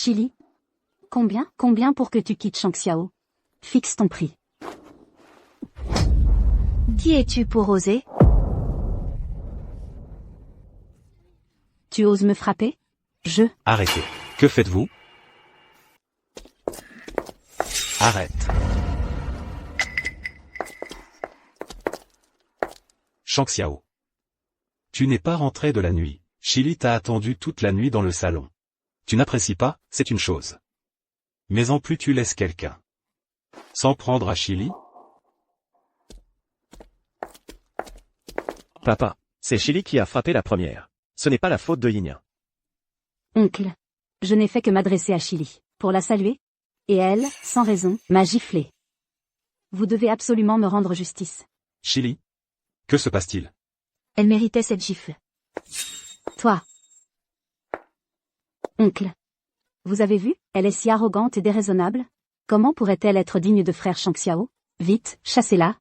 Chili. Combien pour que tu quittes Shang Xiao? Fixe ton prix. Qui es-tu pour oser? Tu oses me frapper? Arrêtez. Que faites-vous? Arrête. Shang Xiao. Tu n'es pas rentré de la nuit. Chili t'a attendu toute la nuit dans le salon. Tu n'apprécies pas, c'est une chose. Mais en plus tu laisses quelqu'un s'en prendre à Chili? Papa, c'est Chili qui a frappé la première. Ce n'est pas la faute de Yin. Oncle. Je n'ai fait que m'adresser à Chili, pour la saluer. Et elle, sans raison, m'a giflé. Vous devez absolument me rendre justice. Chili? Que se passe-t-il? Elle méritait cette gifle. Toi. Oncle. Vous avez vu, elle est si arrogante et déraisonnable. Comment pourrait-elle être digne de frère Shang Xiao? Vite, chassez-la.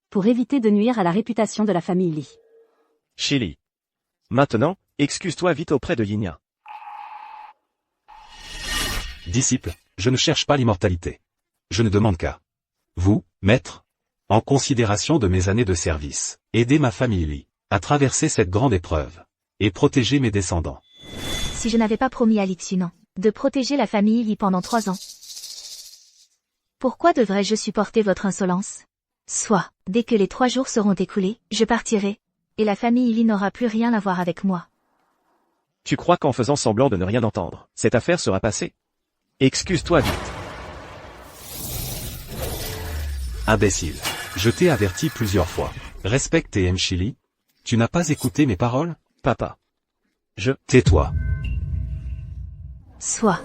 Pour éviter de nuire à la réputation de la famille Li. Chili. Maintenant, excuse-toi vite auprès de Yin. Disciple, je ne cherche pas l'immortalité. Je ne demande qu'à vous, maître, en considération de mes années de service, aider ma famille Li à traverser cette grande épreuve et protéger mes descendants. Si je n'avais pas promis à Li Xunan de protéger la famille Li pendant 3 ans, pourquoi devrais-je supporter votre insolence? Soit, dès que les 3 jours seront écoulés, je partirai, et la famille Li n'aura plus rien à voir avec moi. Tu crois qu'en faisant semblant de ne rien entendre, cette affaire sera passée? Excuse-toi vite. Imbécile. Je t'ai averti plusieurs fois. Respecte et aime Chili. Tu n'as pas écouté mes paroles? Papa. Tais-toi. Soit.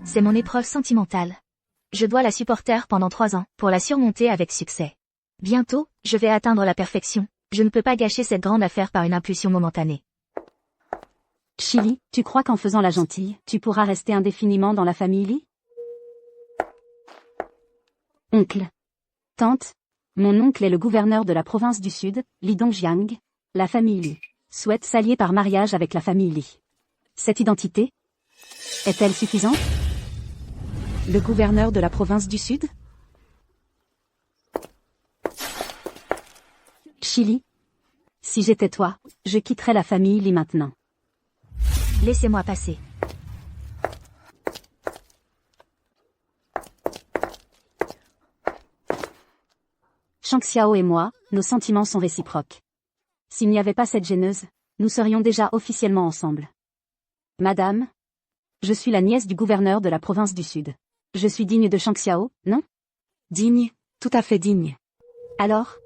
C'est mon épreuve sentimentale. Je dois la supporter pendant 3 ans, pour la surmonter avec succès. Bientôt, je vais atteindre la perfection. Je ne peux pas gâcher cette grande affaire par une impulsion momentanée. Chili, tu crois qu'en faisant la gentille, tu pourras rester indéfiniment dans la famille Li? Oncle. Tante. Mon oncle est le gouverneur de la province du Sud, Li Dongjiang. La famille Li souhaite s'allier par mariage avec la famille Li. Cette identité est-elle suffisante? Le gouverneur de la province du Sud? Chili. Si j'étais toi, je quitterais la famille Li maintenant. Laissez-moi passer. Shang Xiao et moi, nos sentiments sont réciproques. S'il n'y avait pas cette gêneuse, nous serions déjà officiellement ensemble. Madame, je suis la nièce du gouverneur de la province du Sud. Je suis digne de Shang Xiao, non? Digne, tout à fait digne. Alors?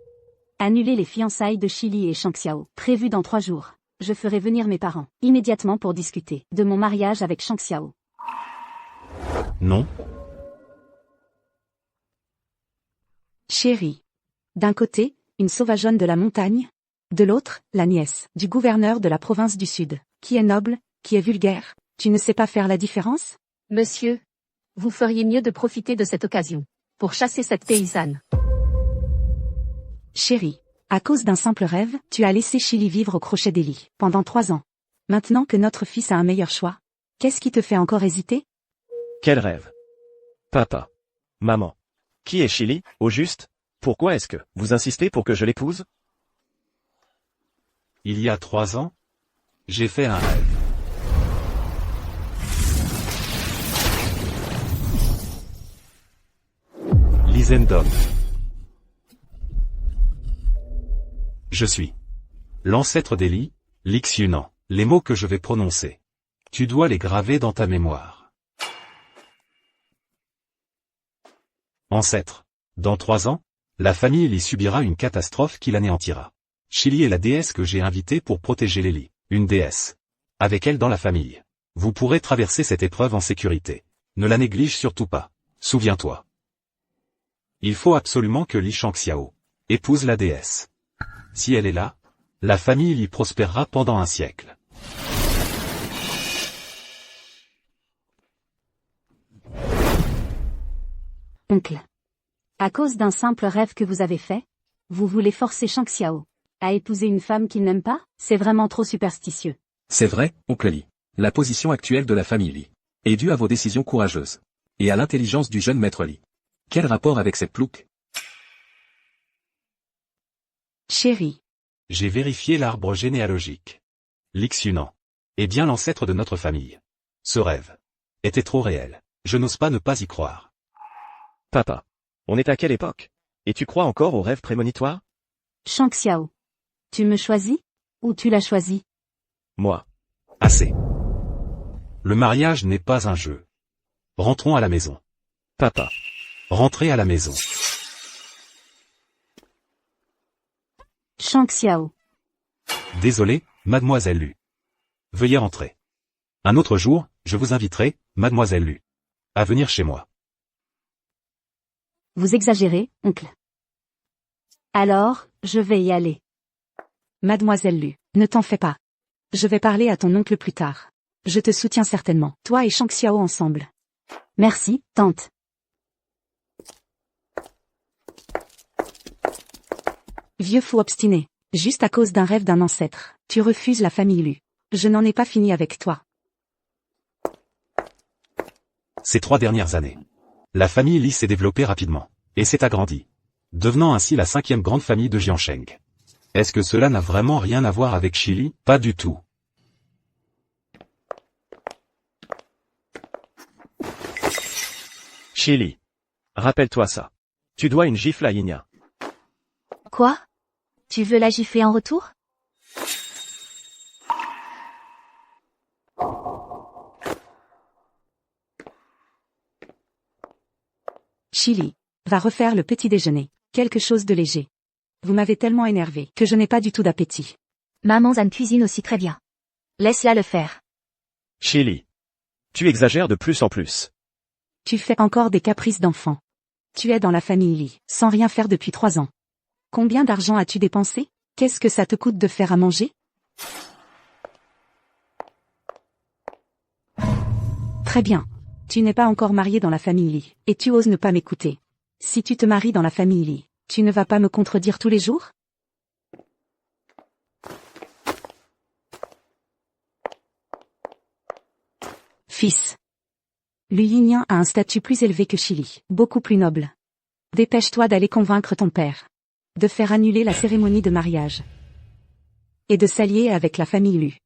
Annulez les fiançailles de Chili et Shang Xiao, prévues dans 3 jours. Je ferai venir mes parents, immédiatement pour discuter de mon mariage avec Shang Xiao. Non. Chérie. D'un côté, une sauvageonne de la montagne. De l'autre, la nièce du gouverneur de la province du Sud, qui est noble, qui est vulgaire. Tu ne sais pas faire la différence? Monsieur, vous feriez mieux de profiter de cette occasion pour chasser cette paysanne. Chérie, à cause d'un simple rêve, tu as laissé Chili vivre au crochet des lits pendant 3 ans. Maintenant que notre fils a un meilleur choix, qu'est-ce qui te fait encore hésiter? Quel rêve. Papa. Maman. Qui est Chili, au juste? Pourquoi est-ce que vous insistez pour que je l'épouse? Il y a 3 ans, j'ai fait un rêve. Lisendom. Je suis l'ancêtre d'Eli, Lixunan. Les mots que je vais prononcer, tu dois les graver dans ta mémoire. Ancêtre. Dans 3 ans, la famille Li subira une catastrophe qui l'anéantira. Chili est la déesse que j'ai invitée pour protéger les Li, une déesse. Avec elle dans la famille, vous pourrez traverser cette épreuve en sécurité. Ne la néglige surtout pas. Souviens-toi. Il faut absolument que Li Shangxiao épouse la déesse. Si elle est là, la famille Li prospérera pendant un siècle. Oncle. À cause d'un simple rêve que vous avez fait, vous voulez forcer Shang Xiao à épouser une femme qu'il n'aime pas? C'est vraiment trop superstitieux. C'est vrai, oncle Li. La position actuelle de la famille Li est due à vos décisions courageuses. Et à l'intelligence du jeune maître Li. Quel rapport avec cette plouc? Chérie, J'ai vérifié l'arbre généalogique. L'Ixunan est bien l'ancêtre de notre famille. Ce rêve était trop réel. Je n'ose pas ne pas y croire. Papa. On est à quelle époque? Et tu crois encore aux rêves prémonitoires? Shang Xiao. Tu me choisis? Ou tu l'as choisi? Moi. Assez. Le mariage n'est pas un jeu. Rentrons à la maison. Papa. Rentrez à la maison. Shang Xiao. Désolé, mademoiselle Lu. Veuillez rentrer. Un autre jour, je vous inviterai, mademoiselle Lu, à venir chez moi. Vous exagérez, oncle. Alors, je vais y aller. Mademoiselle Lu, ne t'en fais pas. Je vais parler à ton oncle plus tard. Je te soutiens certainement, toi et Shang Xiao ensemble. Merci, tante. Vieux fou obstiné. Juste à cause d'un rêve d'un ancêtre, tu refuses la famille Lu. Je n'en ai pas fini avec toi. Ces 3 dernières années, la famille Li s'est développée rapidement, et s'est agrandie, devenant ainsi la 5e grande famille de Jiansheng. Est-ce que cela n'a vraiment rien à voir avec Chili? Pas du tout. Chili. Rappelle-toi ça. Tu dois une gifle à Yinia. Quoi? Tu veux la gifler en retour? Chili va refaire le petit déjeuner, quelque chose de léger. Vous m'avez tellement énervé que je n'ai pas du tout d'appétit. Maman Zhan cuisine aussi très bien. Laisse-la le faire. Chili. Tu exagères de plus en plus. Tu fais encore des caprices d'enfant. Tu es dans la famille Li, sans rien faire depuis 3 ans. Combien d'argent as-tu dépensé? Qu'est-ce que ça te coûte de faire à manger? Très bien. Tu n'es pas encore marié dans la famille Li, et tu oses ne pas m'écouter. Si tu te maries dans la famille Li, tu ne vas pas me contredire tous les jours? Fils. Lu Yinyan a un statut plus élevé que Chili, beaucoup plus noble. Dépêche-toi d'aller convaincre ton père. De faire annuler la cérémonie de mariage. Et de s'allier avec la famille Lu.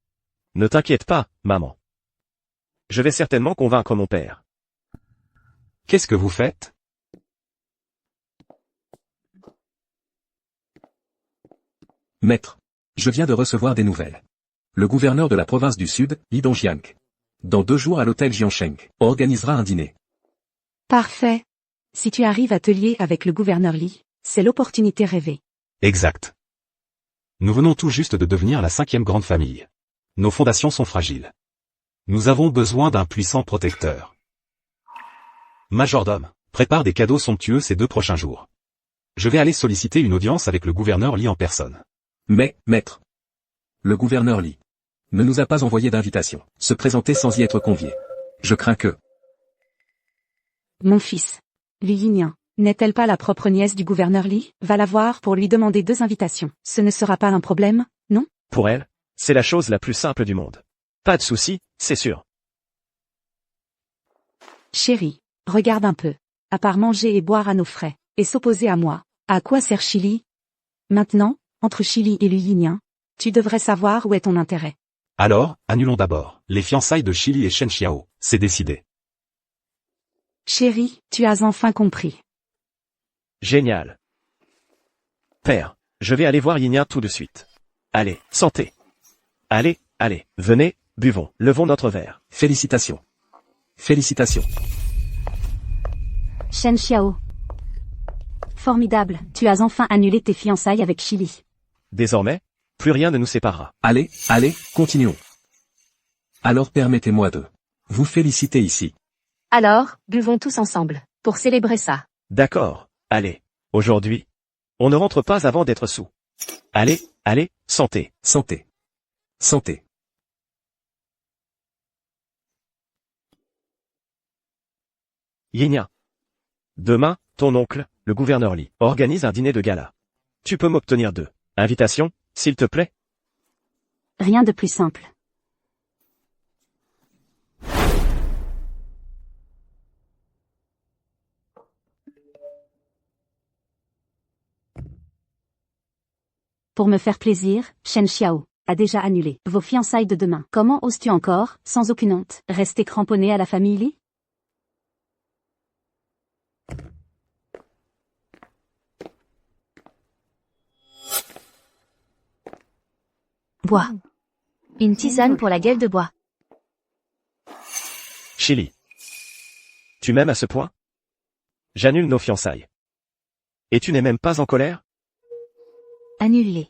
Ne t'inquiète pas, maman. Je vais certainement convaincre mon père. Qu'est-ce que vous faites? Maître. Je viens de recevoir des nouvelles. Le gouverneur de la province du Sud, Li Dongjiang, dans 2 jours à l'hôtel Jiansheng, organisera un dîner. Parfait. Si tu arrives à te lier avec le gouverneur Li, c'est l'opportunité rêvée. Exact. Nous venons tout juste de devenir la 5e grande famille. Nos fondations sont fragiles. Nous avons besoin d'un puissant protecteur. Majordome, prépare des cadeaux somptueux ces 2 prochains jours. Je vais aller solliciter une audience avec le gouverneur Li en personne. Mais, maître. Le gouverneur Li ne nous a pas envoyé d'invitation. Se présenter sans y être convié. Je crains que... Mon fils. Lu Yinyan, n'est-elle pas la propre nièce du gouverneur Li? Va la voir pour lui demander 2 invitations. Ce ne sera pas un problème, non? Pour elle, c'est la chose la plus simple du monde. Pas de souci, c'est sûr. Chérie, regarde un peu. À part manger et boire à nos frais, et s'opposer à moi, à quoi sert Chili? Maintenant, entre Chili et Lu Yinyan, tu devrais savoir où est ton intérêt. Alors, annulons d'abord les fiançailles de Chili et Shen Xiao, c'est décidé. Chérie, tu as enfin compris. Génial. Père, je vais aller voir Yinia tout de suite. Allez, santé. Allez, allez, venez, buvons, levons notre verre. Félicitations. Félicitations. Shen Xiao. Formidable, tu as enfin annulé tes fiançailles avec Chili. Désormais, plus rien ne nous séparera. Allez, allez, continuons. Alors permettez-moi de vous féliciter ici. Alors, buvons tous ensemble, pour célébrer ça. D'accord, allez. Aujourd'hui, on ne rentre pas avant d'être saoul. Allez, allez, santé. Santé. Santé. Yinia. Demain, ton oncle, le gouverneur Li, organise un dîner de gala. Tu peux m'obtenir 2 invitations, s'il te plaît? Rien de plus simple. Pour me faire plaisir, Shen Xiao a déjà annulé vos fiançailles de demain. Comment oses-tu encore, sans aucune honte, rester cramponné à la famille Li? Bois. Une tisane pour la gueule de bois. Chili. Tu m'aimes à ce point? J'annule nos fiançailles. Et tu n'es même pas en colère? Annule-les.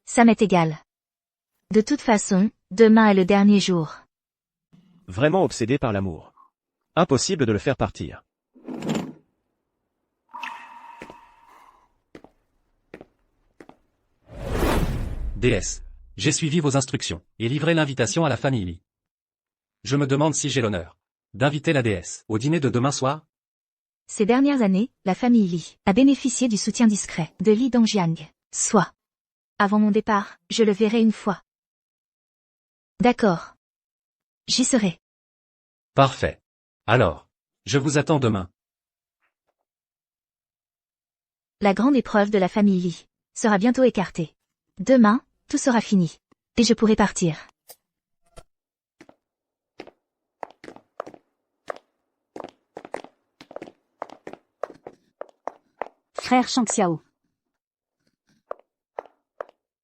Ça m'est égal. De toute façon, demain est le dernier jour. Vraiment obsédé par l'amour. Impossible de le faire partir. Déesse. J'ai suivi vos instructions, et livré l'invitation à la famille Li. Je me demande si j'ai l'honneur d'inviter la déesse au dîner de demain soir? Ces dernières années, la famille Li a bénéficié du soutien discret de Li Dongjiang. Soit. Avant mon départ, je le verrai une fois. D'accord. J'y serai. Parfait. Alors, je vous attends demain. La grande épreuve de la famille Li sera bientôt écartée. Demain, tout sera fini. Et je pourrai partir. Frère Shangxiao.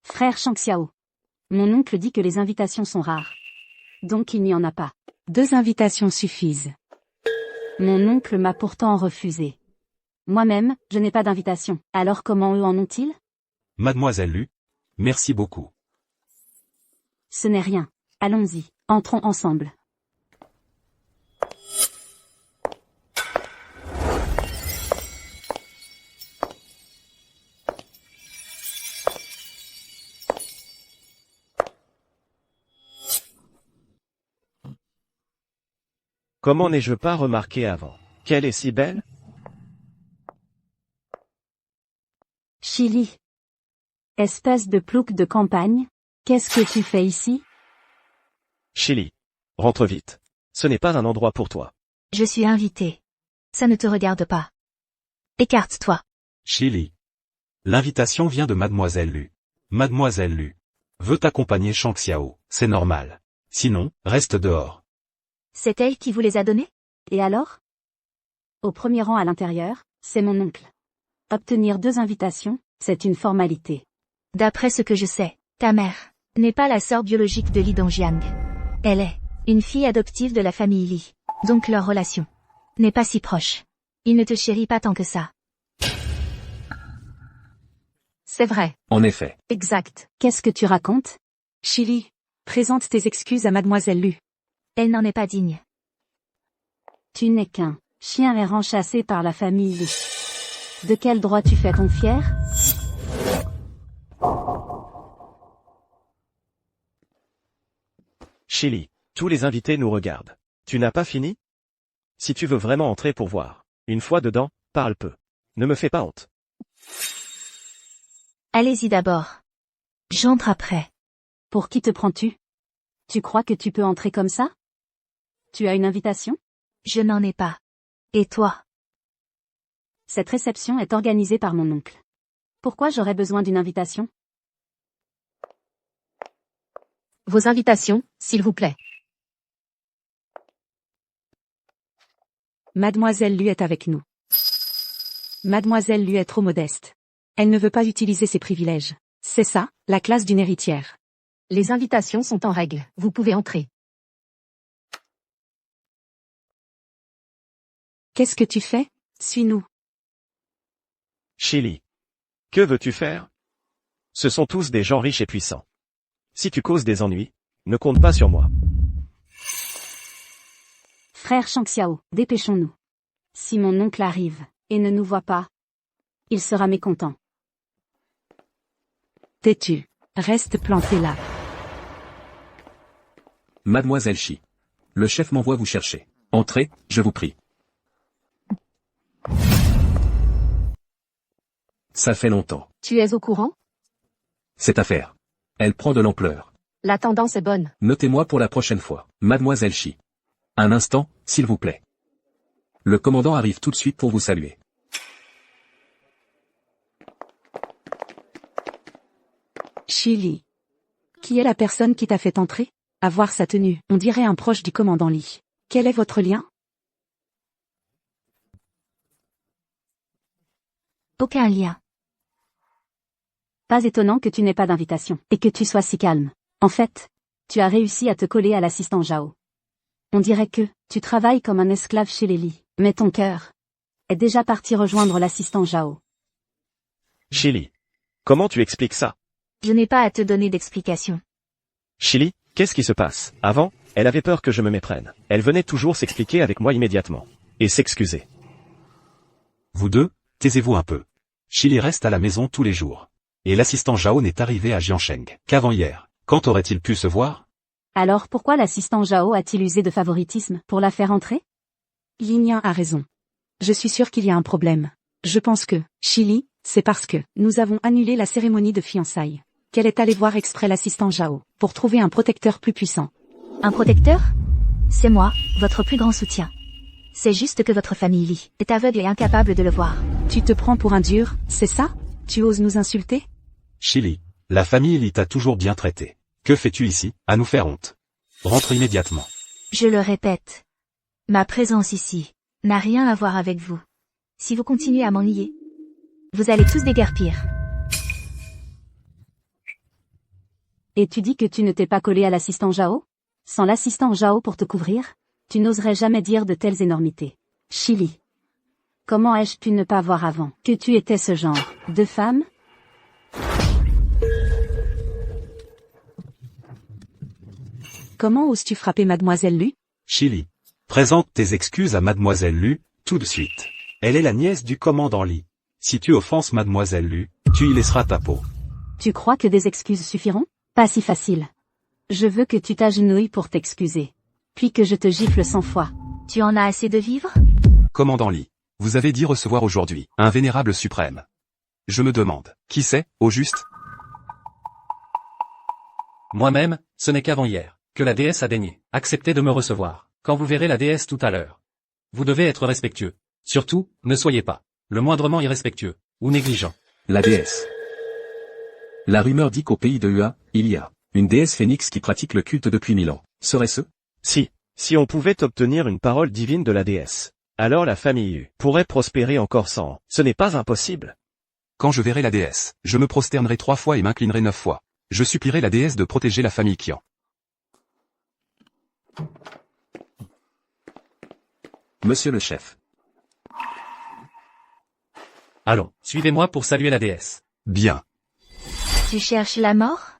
Frère Shangxiao. Mon oncle dit que les invitations sont rares. Donc il n'y en a pas. 2 invitations suffisent. Mon oncle m'a pourtant refusé. Moi-même, je n'ai pas d'invitation. Alors comment eux en ont-ils? Mademoiselle Lu. Merci beaucoup. Ce n'est rien. Allons-y, entrons ensemble. Comment n'ai-je pas remarqué avant? Qu'elle est si belle? Chili. Espèce de plouc de campagne, qu'est-ce que tu fais ici? Chili. Rentre vite. Ce n'est pas un endroit pour toi. Je suis invité. Ça ne te regarde pas. Écarte-toi. Chili. L'invitation vient de Mademoiselle Lu. Mademoiselle Lu veut accompagner Shangxiao, c'est normal. Sinon, reste dehors. C'est elle qui vous les a donnés? Et alors? Au premier rang à l'intérieur, c'est mon oncle. Obtenir 2 invitations, c'est une formalité. D'après ce que je sais, ta mère n'est pas la sœur biologique de Li Dongjiang. Elle est une fille adoptive de la famille Li. Donc leur relation n'est pas si proche. Il ne te chérit pas tant que ça. C'est vrai. En effet. Exact. Qu'est-ce que tu racontes? Chili, présente tes excuses à Mademoiselle Lu. Elle n'en est pas digne. Tu n'es qu'un chien errant chassé par la famille Li. De quel droit tu fais ton fier? Chili. Tous les invités nous regardent. Tu n'as pas fini? Si tu veux vraiment entrer pour voir, une fois dedans, parle peu. Ne me fais pas honte. Allez-y d'abord. J'entre après. Pour qui te prends-tu? Tu crois que tu peux entrer comme ça? Tu as une invitation? Je n'en ai pas. Et toi? Cette réception est organisée par mon oncle. Pourquoi j'aurais besoin d'une invitation? Vos invitations, s'il vous plaît. Mademoiselle Lu est avec nous. Mademoiselle Lu est trop modeste. Elle ne veut pas utiliser ses privilèges. C'est ça, la classe d'une héritière. Les invitations sont en règle. Vous pouvez entrer. Qu'est-ce que tu fais? Suis-nous. Chili. Que veux-tu faire? Ce sont tous des gens riches et puissants. Si tu causes des ennuis, ne compte pas sur moi. Frère Shangxiao, dépêchons-nous. Si mon oncle arrive, et ne nous voit pas, il sera mécontent. Tais-tu. Reste planté là. Mademoiselle Chi. Le chef m'envoie vous chercher. Entrez, je vous prie. Ça fait longtemps. Tu es au courant? Cette affaire. Elle prend de l'ampleur. La tendance est bonne. Notez-moi pour la prochaine fois. Mademoiselle Chi. Un instant, s'il vous plaît. Le commandant arrive tout de suite pour vous saluer. Chili. Qui est la personne qui t'a fait entrer? À voir sa tenue, on dirait un proche du commandant Lee. Quel est votre lien? Aucun lien. Pas étonnant que tu n'aies pas d'invitation, et que tu sois si calme. En fait, tu as réussi à te coller à l'assistant Zhao. On dirait que, tu travailles comme un esclave chez les Li, mais ton cœur est déjà parti rejoindre l'assistant Zhao. Chili. Comment tu expliques ça? Je n'ai pas à te donner d'explication. Chili, qu'est-ce qui se passe? Avant, elle avait peur que je me méprenne. Elle venait toujours s'expliquer avec moi immédiatement. Et s'excuser. Vous deux, taisez-vous un peu. Chili reste à la maison tous les jours. Et l'assistant Zhao n'est arrivé à Jiansheng qu'avant hier. Quand aurait-il pu se voir? Alors pourquoi l'assistant Zhao a-t-il usé de favoritisme pour la faire entrer? Linian a raison. Je suis sûr qu'il y a un problème. Je pense que, Chili, c'est parce que nous avons annulé la cérémonie de fiançailles qu'elle est allée voir exprès l'assistant Zhao pour trouver un protecteur plus puissant. Un protecteur? C'est moi, votre plus grand soutien. C'est juste que votre famille Lee est aveugle et incapable de le voir. Tu te prends pour un dur, c'est ça? Tu oses nous insulter? Chili, la famille Li t'a toujours bien traité. Que fais-tu ici, à nous faire honte? Rentre immédiatement. Je le répète. Ma présence ici n'a rien à voir avec vous. Si vous continuez à m'ennuyer, vous allez tous déguerpir. Et tu dis que tu ne t'es pas collé à l'assistant Zhao? Sans l'assistant Zhao pour te couvrir, tu n'oserais jamais dire de telles énormités. Chili. Comment ai-je pu ne pas voir avant que tu étais ce genre de femme? Comment oses-tu frapper mademoiselle Lu? Chili. Présente tes excuses à mademoiselle Lu, tout de suite. Elle est la nièce du commandant Li. Si tu offenses mademoiselle Lu, tu y laisseras ta peau. Tu crois que des excuses suffiront? Pas si facile. Je veux que tu t'agenouilles pour t'excuser. Puis que je te gifle 100 fois. Tu en as assez de vivre? Commandant Li, vous avez dit recevoir aujourd'hui un vénérable suprême. Je me demande, qui c'est, au juste? Moi-même, ce n'est qu'avant hier, que la déesse a daigné accepter de me recevoir, quand vous verrez la déesse tout à l'heure. Vous devez être respectueux. Surtout, ne soyez pas le moindrement irrespectueux, ou négligent. La déesse. La rumeur dit qu'au pays de Hua, il y a une déesse phénix qui pratique le culte depuis 1000 ans. Serait-ce? Si on pouvait obtenir une parole divine de la déesse, alors la famille Yu pourrait prospérer encore 100 ans. Ce n'est pas impossible. Quand je verrai la déesse, je me prosternerai 3 fois et m'inclinerai 9 fois. Je supplierai la déesse de protéger la famille Qian. Monsieur le chef. Allons, suivez-moi pour saluer la déesse. Bien. Tu cherches la mort?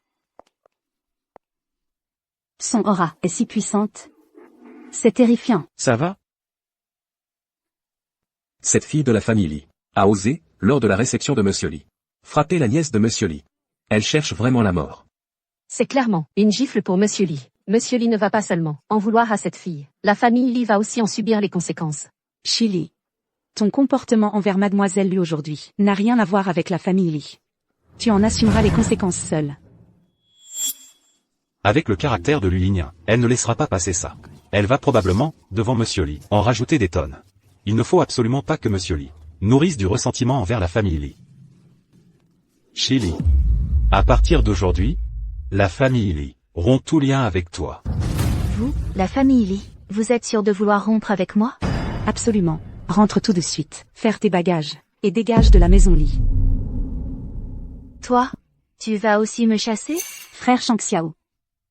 Son aura est si puissante. C'est terrifiant. Ça va? Cette fille de la famille Li a osé, lors de la réception de Monsieur Li, frapper la nièce de Monsieur Li. Elle cherche vraiment la mort. C'est clairement une gifle pour Monsieur Lee. Monsieur Lee ne va pas seulement en vouloir à cette fille. La famille Lee va aussi en subir les conséquences. Chili. Ton comportement envers mademoiselle Lu aujourd'hui n'a rien à voir avec la famille Li. Tu en assumeras les conséquences seule. Avec le caractère de Lulinien, elle ne laissera pas passer ça. Elle va probablement, devant Monsieur Li, en rajouter des tonnes. Il ne faut absolument pas que Monsieur Li nourrisse du ressentiment envers la famille Li. Chili. À partir d'aujourd'hui, la famille Li rompt tout lien avec toi. Vous, la famille Lee, vous êtes sûr de vouloir rompre avec moi? Absolument. Rentre tout de suite. Faire tes bagages. Et dégage de la maison Li. Toi, tu vas aussi me chasser? Frère Shangxiao.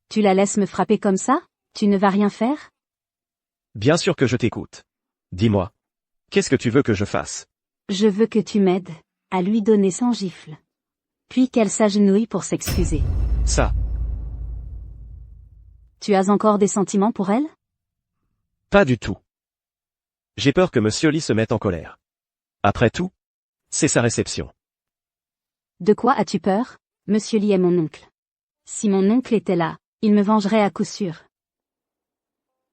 Tu la laisses me frapper comme ça? Tu ne vas rien faire? Bien sûr que je t'écoute. Dis-moi. Qu'est-ce que tu veux que je fasse? Je veux que tu m'aides à lui donner 100 gifles. Puis qu'elle s'agenouille pour s'excuser. Ça. Tu as encore des sentiments pour elle? Pas du tout. J'ai peur que Monsieur Lee se mette en colère. Après tout, c'est sa réception. De quoi as-tu peur? Monsieur Lee est mon oncle. Si mon oncle était là, il me vengerait à coup sûr.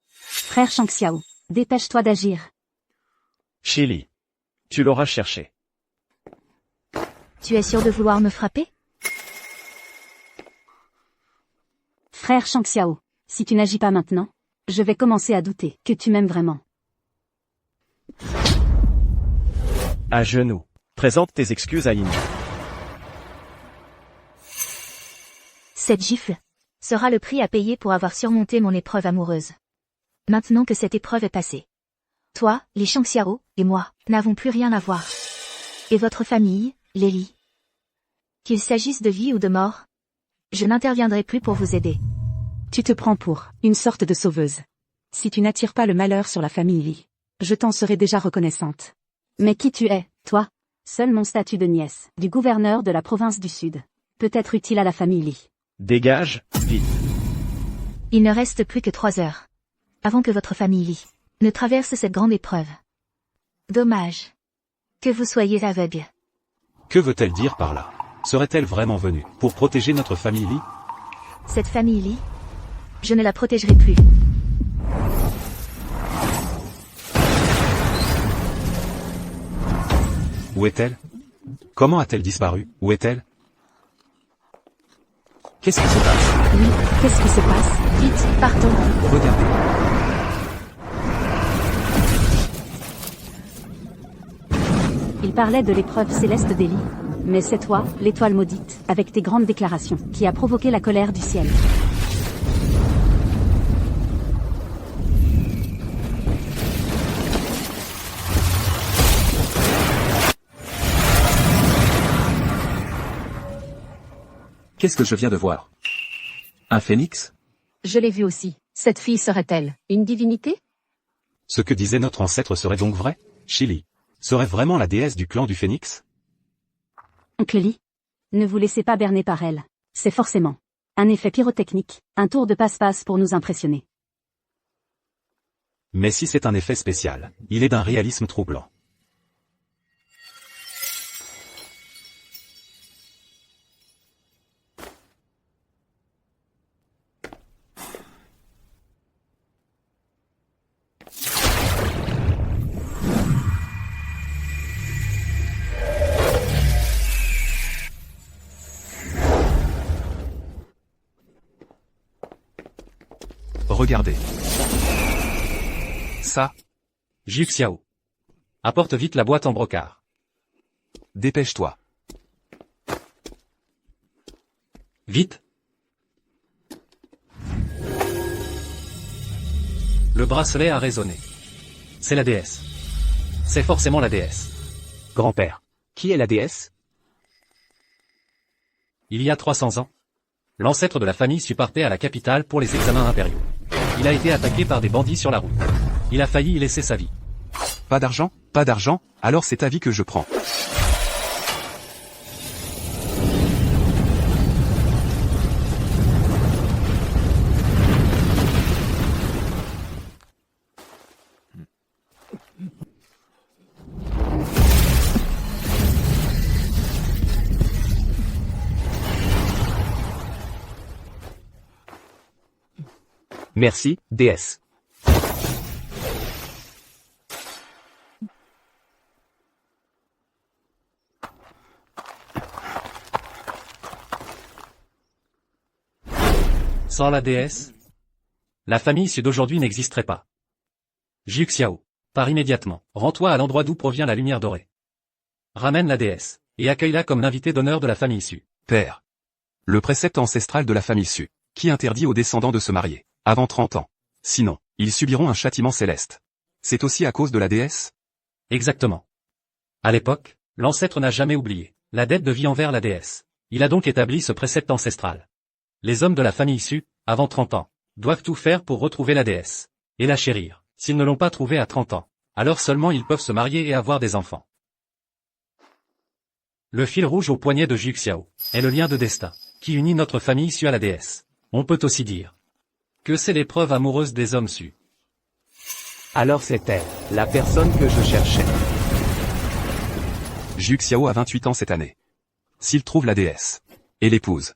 Frère Shangxiao, dépêche-toi d'agir. Chili. Tu l'auras cherché. Tu es sûr de vouloir me frapper? Frère Shangxiao, si tu n'agis pas maintenant, je vais commencer à douter que tu m'aimes vraiment. À genoux. Présente tes excuses à Yin. Cette gifle sera le prix à payer pour avoir surmonté mon épreuve amoureuse. Maintenant que cette épreuve est passée, toi, Li Shangxiao, et moi, n'avons plus rien à voir. Et votre famille, les Li. Qu'il s'agisse de vie ou de mort, je n'interviendrai plus pour vous aider. Tu te prends pour une sorte de sauveuse. Si tu n'attires pas le malheur sur la famille Li, je t'en serai déjà reconnaissante. Mais qui tu es, toi? Seul mon statut de nièce, du gouverneur de la province du Sud, peut être utile à la famille Li. Dégage, vite. Il ne reste plus que 3 heures avant que votre famille Li ne traverse cette grande épreuve. Dommage que vous soyez aveugle. Que veut-elle dire par là? Serait-elle vraiment venue pour protéger notre famille Li? Cette famille Li, je ne la protégerai plus. Où est-elle? Comment a-t-elle disparu? Où est-elle? Qu'est-ce qui se passe? Oui, qu'est-ce qui se passe? Vite, partons. Regardez. Il parlait de l'épreuve céleste d'Élie. Mais c'est toi, l'étoile maudite, avec tes grandes déclarations, qui a provoqué la colère du ciel. Qu'est-ce que je viens de voir? Un phénix? Je l'ai vu aussi. Cette fille serait-elle une divinité? Ce que disait notre ancêtre serait donc vrai? Chili serait vraiment la déesse du clan du Phénix? Oncle Li, ne vous laissez pas berner par elle. C'est forcément un effet pyrotechnique, un tour de passe-passe pour nous impressionner. Mais si c'est un effet spécial, il est d'un réalisme troublant. Regardez. Ça. Juxiao. Apporte vite la boîte en brocart. Dépêche-toi. Vite. Le bracelet a résonné. C'est la déesse. C'est forcément la déesse. Grand-père, qui est la déesse? Il y a 300 ans, l'ancêtre de la famille Su partait à la capitale pour les examens impériaux. Il a été attaqué par des bandits sur la route. Il a failli y laisser sa vie. Pas d'argent? Pas d'argent? Alors c'est ta vie que je prends. Merci, déesse. Sans la déesse, la famille Su d'aujourd'hui n'existerait pas. Juxiao, pars immédiatement, rends-toi à l'endroit d'où provient la lumière dorée. Ramène la déesse, et accueille-la comme l'invité d'honneur de la famille Su. Père. Le précepte ancestral de la famille Su, qui interdit aux descendants de se marier, avant 30 ans. Sinon, ils subiront un châtiment céleste. C'est aussi à cause de la déesse? Exactement. À l'époque, l'ancêtre n'a jamais oublié la dette de vie envers la déesse. Il a donc établi ce précepte ancestral. Les hommes de la famille Su, avant 30 ans, doivent tout faire pour retrouver la déesse, et la chérir. S'ils ne l'ont pas trouvée à 30 ans, alors seulement ils peuvent se marier et avoir des enfants. Le fil rouge au poignet de Juxiao est le lien de destin, qui unit notre famille Su à la déesse. On peut aussi dire que c'est l'épreuve amoureuse des hommes Su. Alors c'est elle, la personne que je cherchais. Juxiao a 28 ans cette année. S'il trouve la déesse et l'épouse.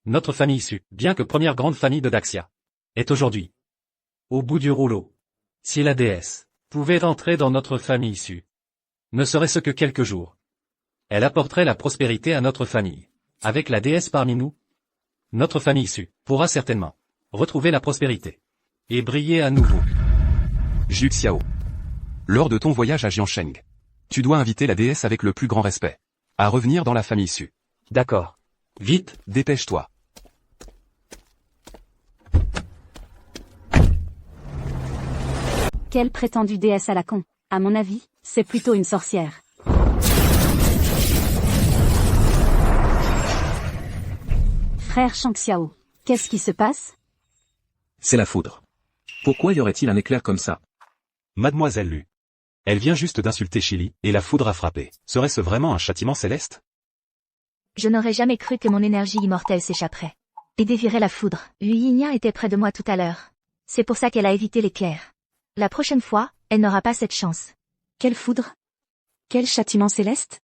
Notre famille Su, bien que première grande famille de Daxia, est aujourd'hui au bout du rouleau. Si la déesse pouvait entrer dans notre famille Su, ne serait-ce que quelques jours, elle apporterait la prospérité à notre famille. Avec la déesse parmi nous, notre famille Su pourra certainement retrouver la prospérité et briller à nouveau. Juxiao. Lors de ton voyage à Jiansheng, tu dois inviter la déesse avec le plus grand respect à revenir dans la famille Su. D'accord. Vite, Dépêche-toi. Quelle prétendue déesse à la con. À mon avis, c'est plutôt une sorcière. Frère Shangxiao, qu'est-ce qui se passe? C'est la foudre. Pourquoi y aurait-il un éclair comme ça? Mademoiselle Lu. Elle vient juste d'insulter Chili, et la foudre a frappé. Serait-ce vraiment un châtiment céleste? Je n'aurais jamais cru que mon énergie immortelle s'échapperait. Et dévierait la foudre. Yu Yinyan était près de moi tout à l'heure. C'est pour ça qu'elle a évité l'éclair. La prochaine fois, elle n'aura pas cette chance. Quelle foudre? Quel châtiment céleste?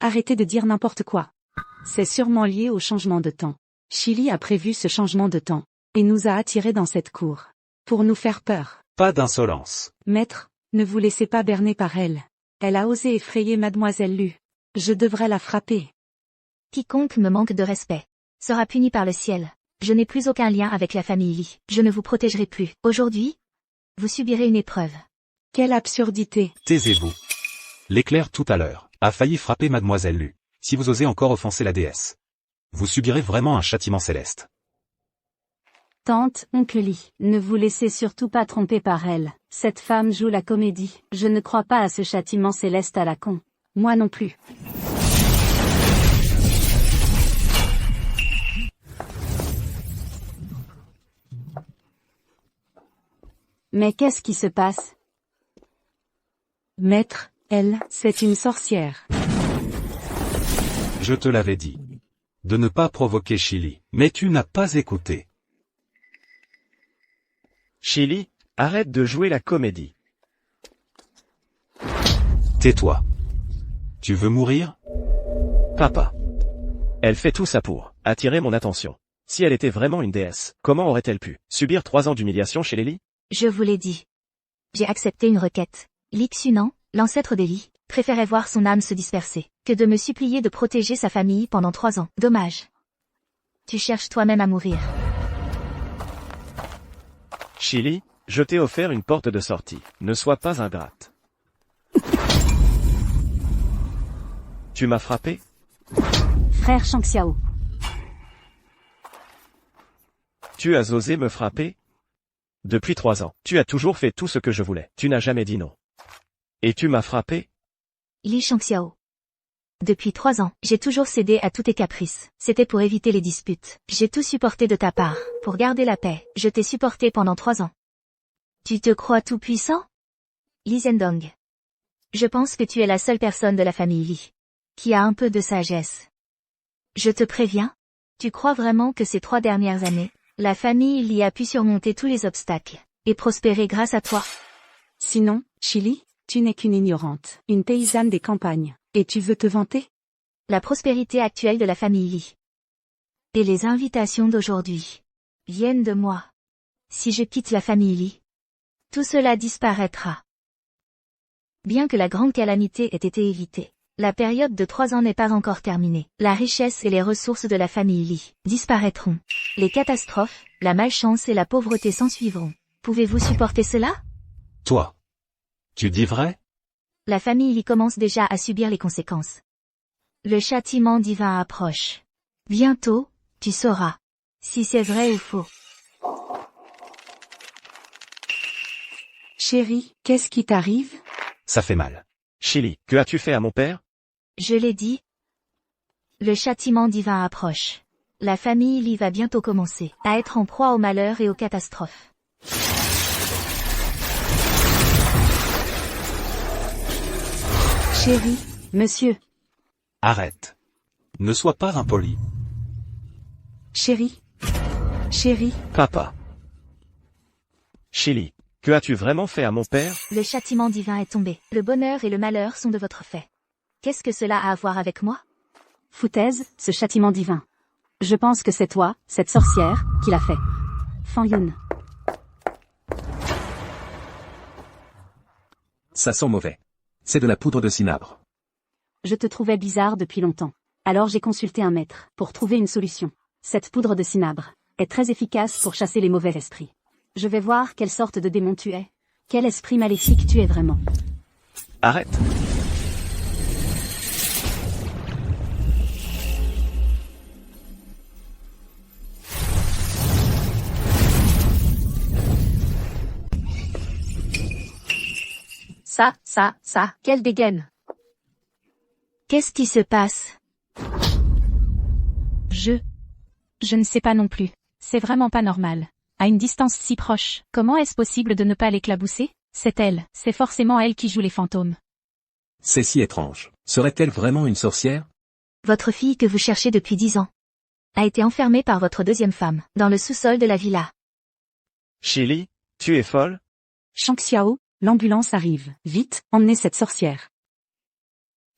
Arrêtez de dire n'importe quoi. C'est sûrement lié au changement de temps. Chili a prévu ce changement de temps, et nous a attirés dans cette cour. Pour nous faire peur. Pas d'insolence. Maître, ne vous laissez pas berner par elle. Elle a osé effrayer Mademoiselle Lu. Je devrais la frapper. Quiconque me manque de respect sera puni par le ciel. Je n'ai plus aucun lien avec la famille Li. Je ne vous protégerai plus. Aujourd'hui, vous subirez une épreuve. Quelle absurdité. Taisez-vous. L'éclair tout à l'heure a failli frapper Mademoiselle Lu. Si vous osez encore offenser la déesse, vous subirez vraiment un châtiment céleste. Tante, oncle Li, ne vous laissez surtout pas tromper par elle. Cette femme joue la comédie. Je ne crois pas à ce châtiment céleste à la con. Moi non plus. Mais qu'est-ce qui se passe? Maître, elle, c'est une sorcière. Je te l'avais dit. De ne pas provoquer Chili. Mais tu n'as pas écouté. Chili, arrête de jouer la comédie. Tais-toi. Tu veux mourir? Papa. Elle fait tout ça pour attirer mon attention. Si elle était vraiment une déesse, comment aurait-elle pu subir 3 ans d'humiliation chez les Li? Je vous l'ai dit. J'ai accepté une requête. Li Xunan, l'ancêtre des Li, préférait voir son âme se disperser, que de me supplier de protéger sa famille pendant 3 ans. Dommage. Tu cherches toi-même à mourir. Chili, je t'ai offert une porte de sortie. Ne sois pas ingrate. Tu m'as frappé? Frère Shangxiao. Tu as osé me frapper? Depuis 3 ans, tu as toujours fait tout ce que je voulais. Tu n'as jamais dit non. Et tu m'as frappé? Li Shangxiao. Depuis 3 ans, j'ai toujours cédé à tous tes caprices. C'était pour éviter les disputes. J'ai tout supporté de ta part. Pour garder la paix, je t'ai supporté pendant 3 ans. Tu te crois tout puissant? Li Zhendong. Je pense que tu es la seule personne de la famille Li qui a un peu de sagesse. Je te préviens. Tu crois vraiment que ces 3 dernières années, la famille Li a pu surmonter tous les obstacles et prospérer grâce à toi? Sinon, Chili, tu n'es qu'une ignorante, une paysanne des campagnes, et tu veux te vanter? La prospérité actuelle de la famille Li et les invitations d'aujourd'hui viennent de moi. Si je quitte la famille Li, tout cela disparaîtra. Bien que la grande calamité ait été évitée, la période de 3 ans n'est pas encore terminée. La richesse et les ressources de la famille Li disparaîtront. Les catastrophes, la malchance et la pauvreté s'ensuivront. Pouvez-vous supporter cela? Toi. Tu dis vrai? La famille Li commence déjà à subir les conséquences. Le châtiment divin approche. Bientôt, tu sauras si c'est vrai ou faux. Chérie, qu'est-ce qui t'arrive? Ça fait mal. Chili, que as-tu fait à mon père? Je l'ai dit. Le châtiment divin approche. La famille Li va bientôt commencer à être en proie au malheur et aux catastrophes. Chérie, Monsieur. Arrête. Ne sois pas impoli. chérie. Chérie, Papa. Chili, que as-tu vraiment fait à mon père? Le châtiment divin est tombé. Le bonheur et le malheur sont de votre fait. Qu'est-ce que cela a à voir avec moi? Foutaise, ce châtiment divin. Je pense que c'est toi, cette sorcière, qui l'a fait. Fan Yun. Ça sent mauvais. C'est de la poudre de cinabre. Je te trouvais bizarre depuis longtemps. Alors j'ai consulté un maître, pour trouver une solution. Cette poudre de cinabre est très efficace pour chasser les mauvais esprits. Je vais voir quelle sorte de démon tu es. Quel esprit maléfique tu es vraiment. Arrête. Ça, quelle dégaine. Qu'est-ce qui se passe? Je ne sais pas non plus. C'est vraiment pas normal. À une distance si proche, comment est-ce possible de ne pas l'éclabousser? C'est elle, c'est forcément elle qui joue les fantômes. C'est si étrange. Serait-elle vraiment une sorcière? Votre fille que vous cherchez depuis 10 ans a été enfermée par votre deuxième femme, dans le sous-sol de la villa. Chili, tu es folle? Shang Xiao, l'ambulance arrive. Vite, emmenez cette sorcière.